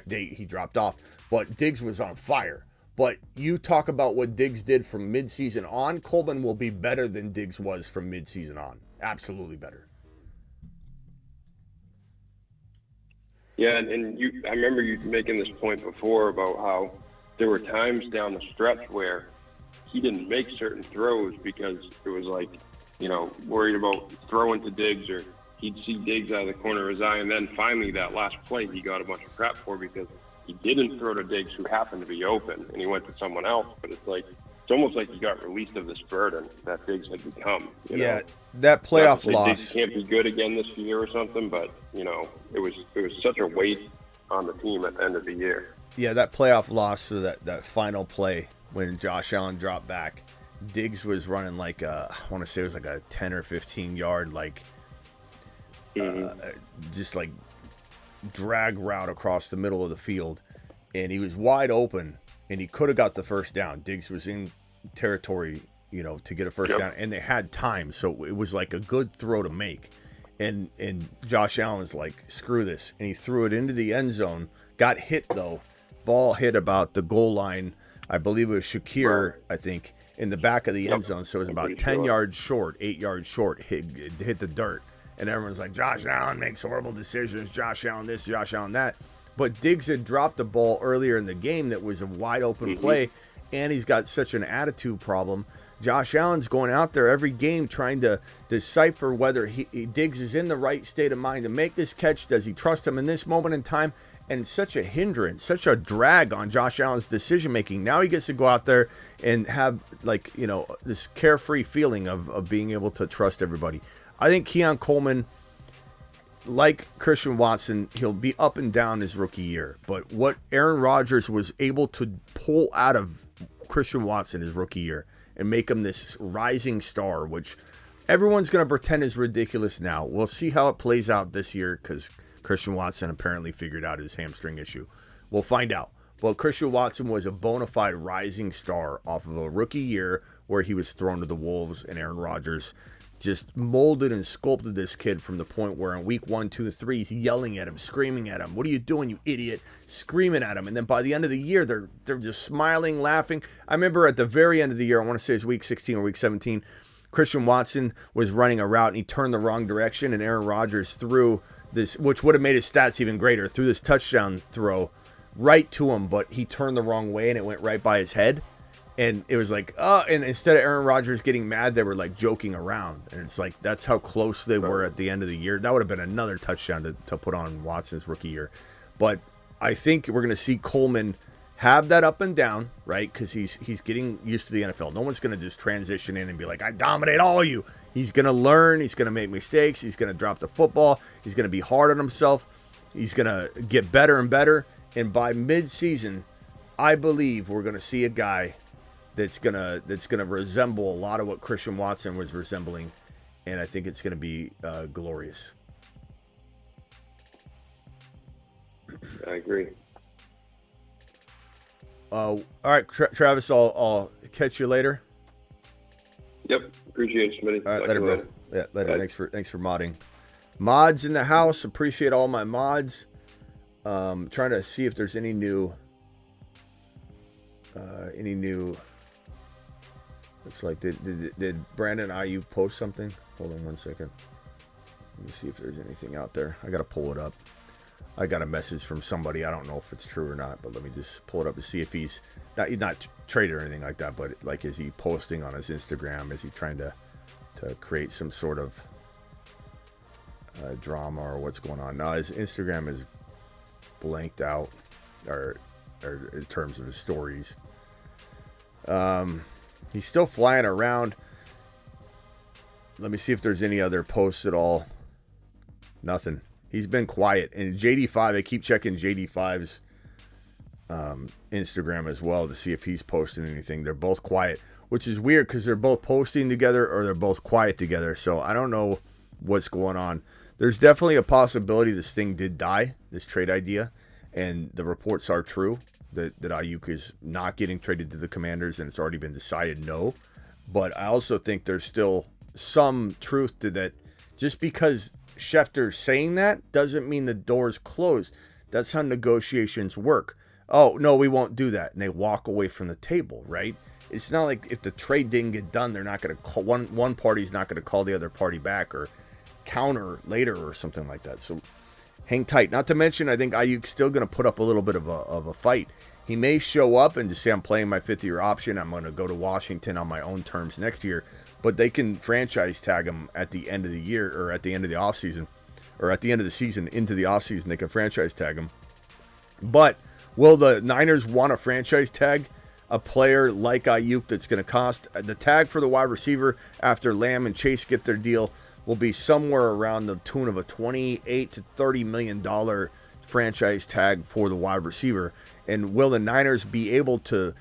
date he dropped off. But Diggs was on fire. But you talk about what Diggs did from midseason on, Coleman will be better than Diggs was from midseason on. Absolutely better. Yeah, and I remember you making this point before about how there were times down the stretch where he didn't make certain throws because it was worried about throwing to Diggs, or he'd see Diggs out of the corner of his eye, and then finally that last play he got a bunch of crap for because he didn't throw to Diggs, who happened to be open, and he went to someone else. But it's almost like he got released of this burden that Diggs had become. You know? That playoff loss. Diggs can't be good again this year or something, but it was such a weight on the team at the end of the year. Yeah, that playoff loss to that final play when Josh Allen dropped back, Diggs was running I want to say it was a 10 or 15 yard just drag route across the middle of the field, and he was wide open, and he could have got the first down. Diggs was in territory, to get a first down, and they had time, so it was a good throw to make. And Josh Allen was like, screw this, and he threw it into the end zone. Got hit though. Ball hit about the goal line. I believe it was Shakir, I think, in the back of the end zone. So it was about 10 yards short, 8 yards short, hit the dirt. And everyone's like, Josh Allen makes horrible decisions. Josh Allen this, Josh Allen that. But Diggs had dropped the ball earlier in the game that was a wide open play, and he's got such an attitude problem. Josh Allen's going out there every game trying to decipher whether Diggs is in the right state of mind to make this catch. Does he trust him in this moment in time? And such a hindrance, such a drag on Josh Allen's decision-making. Now he gets to go out there and have, this carefree feeling of being able to trust everybody. I think Keon Coleman, like Christian Watson, he'll be up and down his rookie year. But what Aaron Rodgers was able to pull out of Christian Watson his rookie year and make him this rising star, which everyone's going to pretend is ridiculous now. We'll see how it plays out this year because Christian Watson apparently figured out his hamstring issue. We'll find out. But Christian Watson was a bona fide rising star off of a rookie year where he was thrown to the Wolves, and Aaron Rodgers just molded and sculpted this kid from the point where in week 1, 2, 3, he's yelling at him, screaming at him. What are you doing, you idiot? Screaming at him. And then by the end of the year, they're just smiling, laughing. I remember at the very end of the year, I want to say it's week 16 or week 17, Christian Watson was running a route and he turned the wrong direction, and Aaron Rodgers threw this, which would have made his stats even greater, threw this touchdown throw right to him, but he turned the wrong way and it went right by his head. And it was like, and instead of Aaron Rodgers getting mad, they were like joking around. And it's like, that's how close they were at the end of the year. That would have been another touchdown to put on Watson's rookie year. But I think we're going to see Coleman have that up and down, right? Because he's getting used to the NFL. No one's going to just transition in and be like, I dominate all of you. He's going to learn. He's going to make mistakes. He's going to drop the football. He's going to be hard on himself. He's going to get better and better. And by mid-season, I believe we're going to see a guy that's gonna resemble a lot of what Christian Watson was resembling, and I think it's gonna be glorious. I agree. All right, Travis, I'll catch you later. Yep, appreciate it, Smitty. All right, later, bro. Yeah, later. Bye. Thanks for modding. Mods in the house. Appreciate all my mods. Trying to see if there's any new. Looks like did Brandon Aiyuk post something? Hold on one second. Let me see if there's anything out there. I gotta pull it up. I got a message from somebody. I don't know if it's true or not, but let me just pull it up to see if he's not traded or anything like that. But like, is he posting on his Instagram? Is he trying to create some sort of drama or what's going on? No, his Instagram is blanked out, or in terms of his stories. He's still flying around. Let me see if there's any other posts at all. Nothing. He's been quiet. And JD5, I keep checking JD5's Instagram as well to see if he's posting anything. They're both quiet, which is weird because they're both posting together or they're both quiet together. So I don't know what's going on. There's definitely a possibility this thing did die, this trade idea, and the reports are true. That Aiyuk is not getting traded to the Commanders, and it's already been decided no. But I also think there's still some truth to that. Just because Schefter's saying that doesn't mean the door's closed. That's how negotiations work. Oh, no, we won't do that. And they walk away from the table, right? It's not like if the trade didn't get done, they're not going to call one party's not going to call the other party back or counter later or something like that. So hang tight. Not to mention, I think Aiyuk's still going to put up a little bit of a fight. He may show up and just say, I'm playing my 5th-year option. I'm going to go to Washington on my own terms next year. But they can franchise tag him at the end of the year or at the end of the offseason or at the end of the season into the offseason. They can franchise tag him. But will the Niners want to franchise tag a player like Aiyuk that's going to cost? The tag for the wide receiver after Lamb and Chase get their deal will be somewhere around the tune of a $28 to $30 million franchise tag for the wide receiver. And will the Niners be able to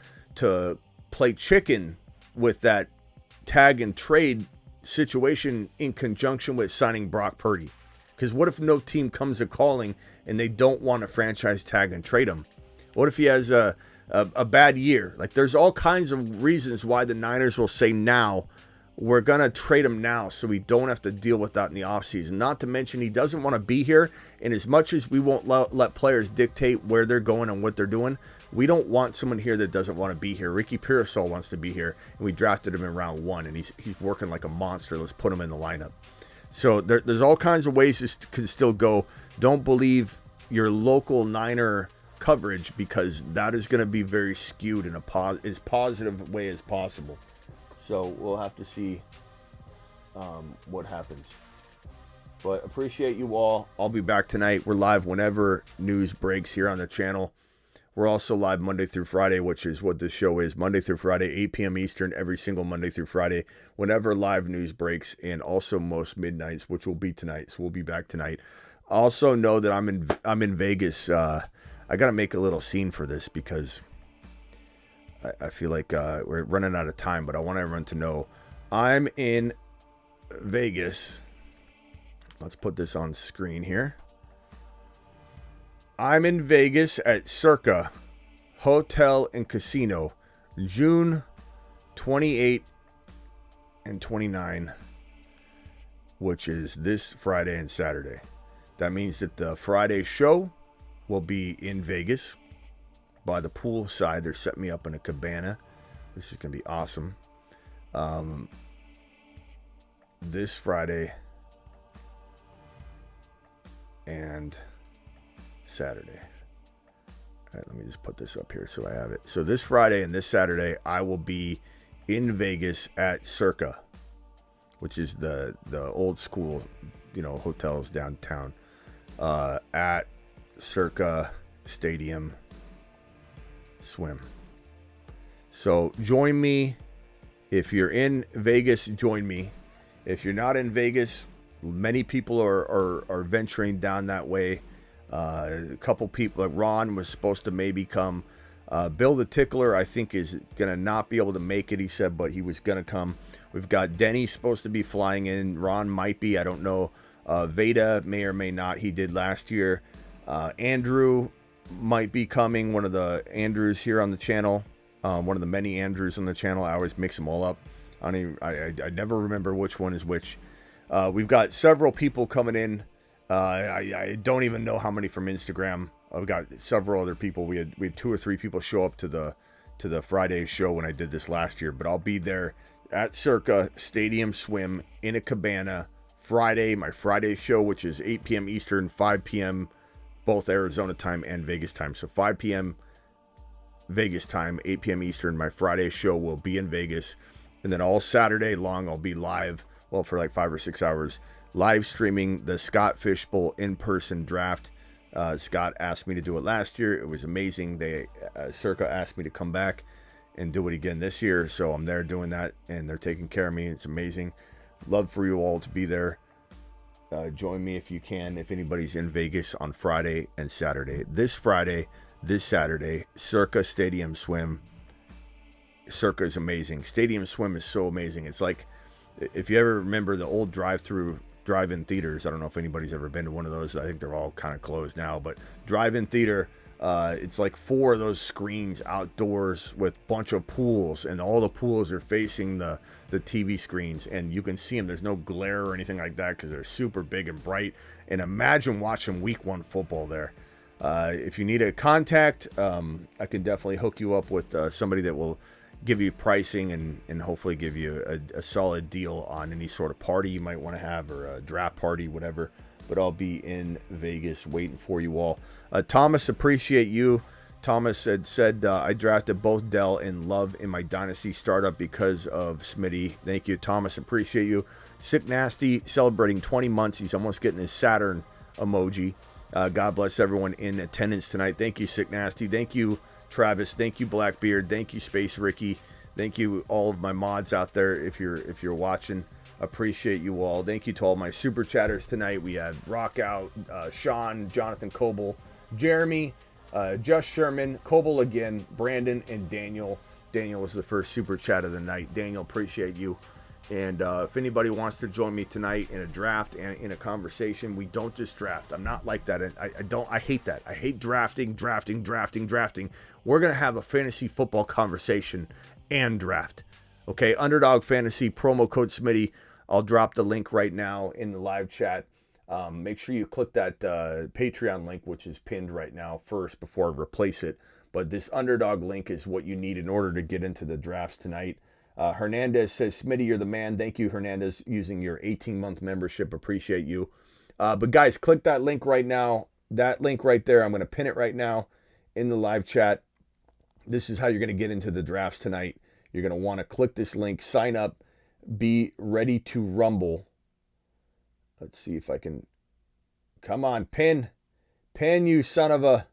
play chicken with that tag and trade situation in conjunction with signing Brock Purdy? Because what if no team comes a calling and they don't want to franchise tag and trade him? What if he has a bad year? Like, there's all kinds of reasons why the Niners will say now, we're going to trade him now so we don't have to deal with that in the offseason. Not to mention he doesn't want to be here. And as much as we won't let players dictate where they're going and what they're doing, we don't want someone here that doesn't want to be here. Ricky Pearsall wants to be here, and we drafted him in round 1, and he's working like a monster. Let's put him in the lineup. So there's all kinds of ways this can still go. Don't believe your local Niner coverage, because that is going to be very skewed in as positive way as possible. So we'll have to see what happens. But appreciate you all. I'll be back tonight. We're live whenever news breaks here on the channel. We're also live Monday through Friday, which is what this show is. Monday through Friday, 8 p.m. Eastern, every single Monday through Friday, whenever live news breaks, and also most midnights, which will be tonight. So we'll be back tonight. Also know that I'm in Vegas. I got to make a little scene for this because I feel like we're running out of time, but I want everyone to know I'm in Vegas. Let's put this on screen here. I'm in Vegas at Circa Hotel and Casino, June 28 and 29, which is this Friday and Saturday. That means that the Friday show will be in Vegas by the pool side. They're setting me up in a cabana. This is going to be awesome. this Friday and Saturday. All right, let me just put this up here so I have it. So this Friday and this Saturday, I will be in Vegas at Circa, which is the old school, hotels downtown, at Circa Stadium Swim. So join me. If you're in Vegas, join me. If you're not in Vegas, many people are venturing down that way. A couple people, like Ron was supposed to maybe come. Bill the Tickler, I think, is going to not be able to make it, he said, but he was going to come. We've got Denny supposed to be flying in. Ron might be, I don't know. Veda may or may not. He did last year. Andrew might be coming, one of the Andrews here on the channel. One of the many Andrews on the channel. I always mix them all up. I never remember which one is which. We've got several people coming in. I don't even know how many from Instagram. I've got several other people. We had 2 or 3 people show up to the Friday show when I did this last year. But I'll be there at Circa Stadium Swim in a cabana Friday. My Friday show, which is 8 p.m. Eastern, 5 p.m. both Arizona time and Vegas time. So 5 p.m. Vegas time, 8 p.m. Eastern. My Friday show will be in Vegas. And then all Saturday long, I'll be live, for like 5 or 6 hours, live streaming the Scott Fishbowl in-person draft. Scott asked me to do it last year. It was amazing. Circa asked me to come back and do it again this year. So I'm there doing that, and they're taking care of me. It's amazing. Love for you all to be there. Join me if you can, if anybody's in Vegas on Friday and Saturday. This Friday, this Saturday, Circa Stadium Swim. Circa is amazing. Stadium Swim is so amazing. It's like, if you ever remember the old drive-in theaters, I don't know if anybody's ever been to one of those. I think they're all kind of closed now, but drive-in theater, it's like 4 of those screens outdoors with a bunch of pools, and all the pools are facing the TV screens, and you can see them. There's no glare or anything like that because they're super big and bright. And imagine watching Week 1 football there. If you need a contact, I can definitely hook you up with somebody that will give you pricing and hopefully give you a solid deal on any sort of party you might want to have, or a draft party, whatever. But I'll be in Vegas waiting for you all. Thomas, appreciate you. Thomas had said, I drafted both Dell and Love in my Dynasty startup because of Smitty. Thank you, Thomas. Appreciate you. Sick Nasty celebrating 20 months. He's almost getting his Saturn emoji. God bless everyone in attendance tonight. Thank you, Sick Nasty. Thank you, Travis. Thank you, Blackbeard. Thank you, Space Ricky. Thank you, all of my mods out there. If you're watching, appreciate you all. Thank you to all my super chatters tonight. We had Rock Out, Sean, Jonathan Coble, Jeremy, Just Sherman, Coble again, Brandon, and Daniel. Daniel was the first super chat of the night. Daniel, appreciate you. And if anybody wants to join me tonight in a draft and in a conversation, we don't just draft. I'm not like that. I hate that. I hate drafting. We're going to have a fantasy football conversation and draft. Okay, Underdog Fantasy, promo code Smitty. I'll drop the link right now in the live chat. Make sure you click that Patreon link, which is pinned right now first before I replace it. But this Underdog link is what you need in order to get into the drafts tonight. Hernandez says, Smitty, you're the man. Thank you, Hernandez, using your 18-month membership. Appreciate you. But guys, click that link right now. That link right there, I'm going to pin it right now in the live chat. This is how you're going to get into the drafts tonight. You're going to want to click this link, sign up, be ready to rumble. Let's see if I can. Come on, pin, you son of a.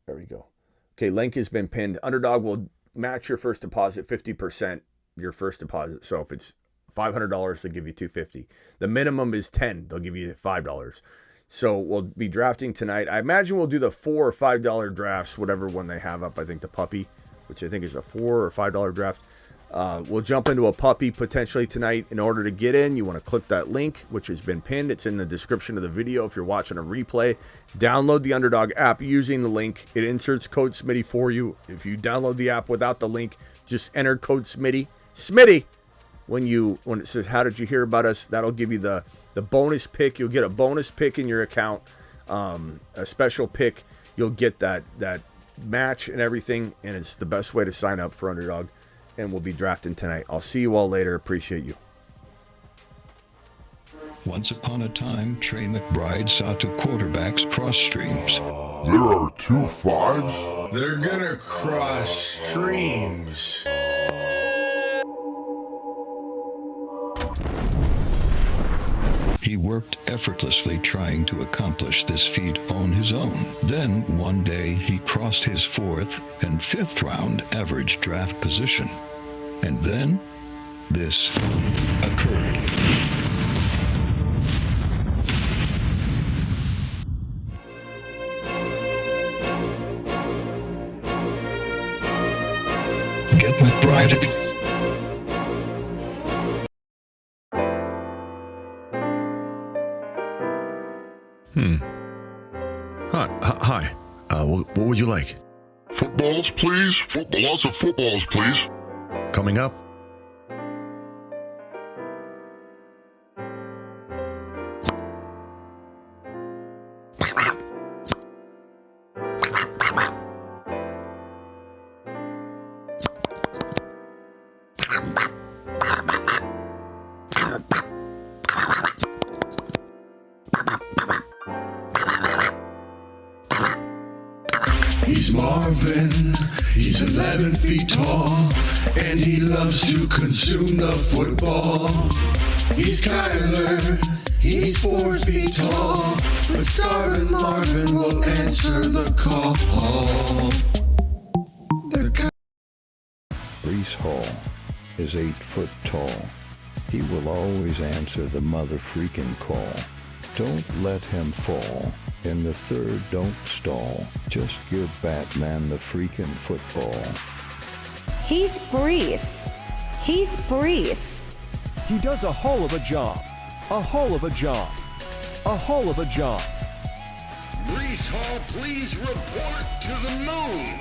There we go. Okay, link has been pinned. Underdog will match your first deposit 50%, your first deposit. So if it's $500, they'll give you $250. The minimum is $10. They'll give you $5. So we'll be drafting tonight. I imagine we'll do the $4 or $5 drafts, whatever one they have up. I think the puppy, which I think is a $4 or $5 draft. We'll jump into a puppy potentially tonight. In order to get in, you want to click that link, which has been pinned. It's in the description of the video. If you're watching a replay, download the Underdog app using the link. It inserts code Smitty for you. If you download the app without the link, just enter code Smitty. Smitty! When it says, how did you hear about us? That'll give you the bonus pick. You'll get a bonus pick in your account, a special pick. You'll get that match and everything, and it's the best way to sign up for Underdog. and we'll be drafting tonight. I'll see you all later. Appreciate you. Once upon a time, Trey McBride saw two quarterbacks cross streams. There are 2 5s? They're gonna cross streams. He worked effortlessly trying to accomplish this feat on his own. Then, one day, he crossed his 4th and 5th round average draft position. And then, this occurred. Get McBride. Hi. What would you like? Footballs, please. Lots of footballs, please. Coming up. He's Marvin, he's 11 feet tall, and he loves to consume the football. He's Kyler, he's 4 feet tall, but starving Marvin will answer the call. Brees Hall is 8 foot tall. He will always answer the mother freaking call. Don't let him fall. In the 3rd, don't stall. Just give Batman the freaking football. He's Brees. He's Brees. He does a whole of a job. A whole of a job. A whole of a job. Brees Hall, please report to the moon.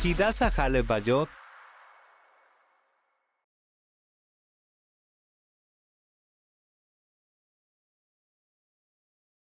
He does a hell of a job.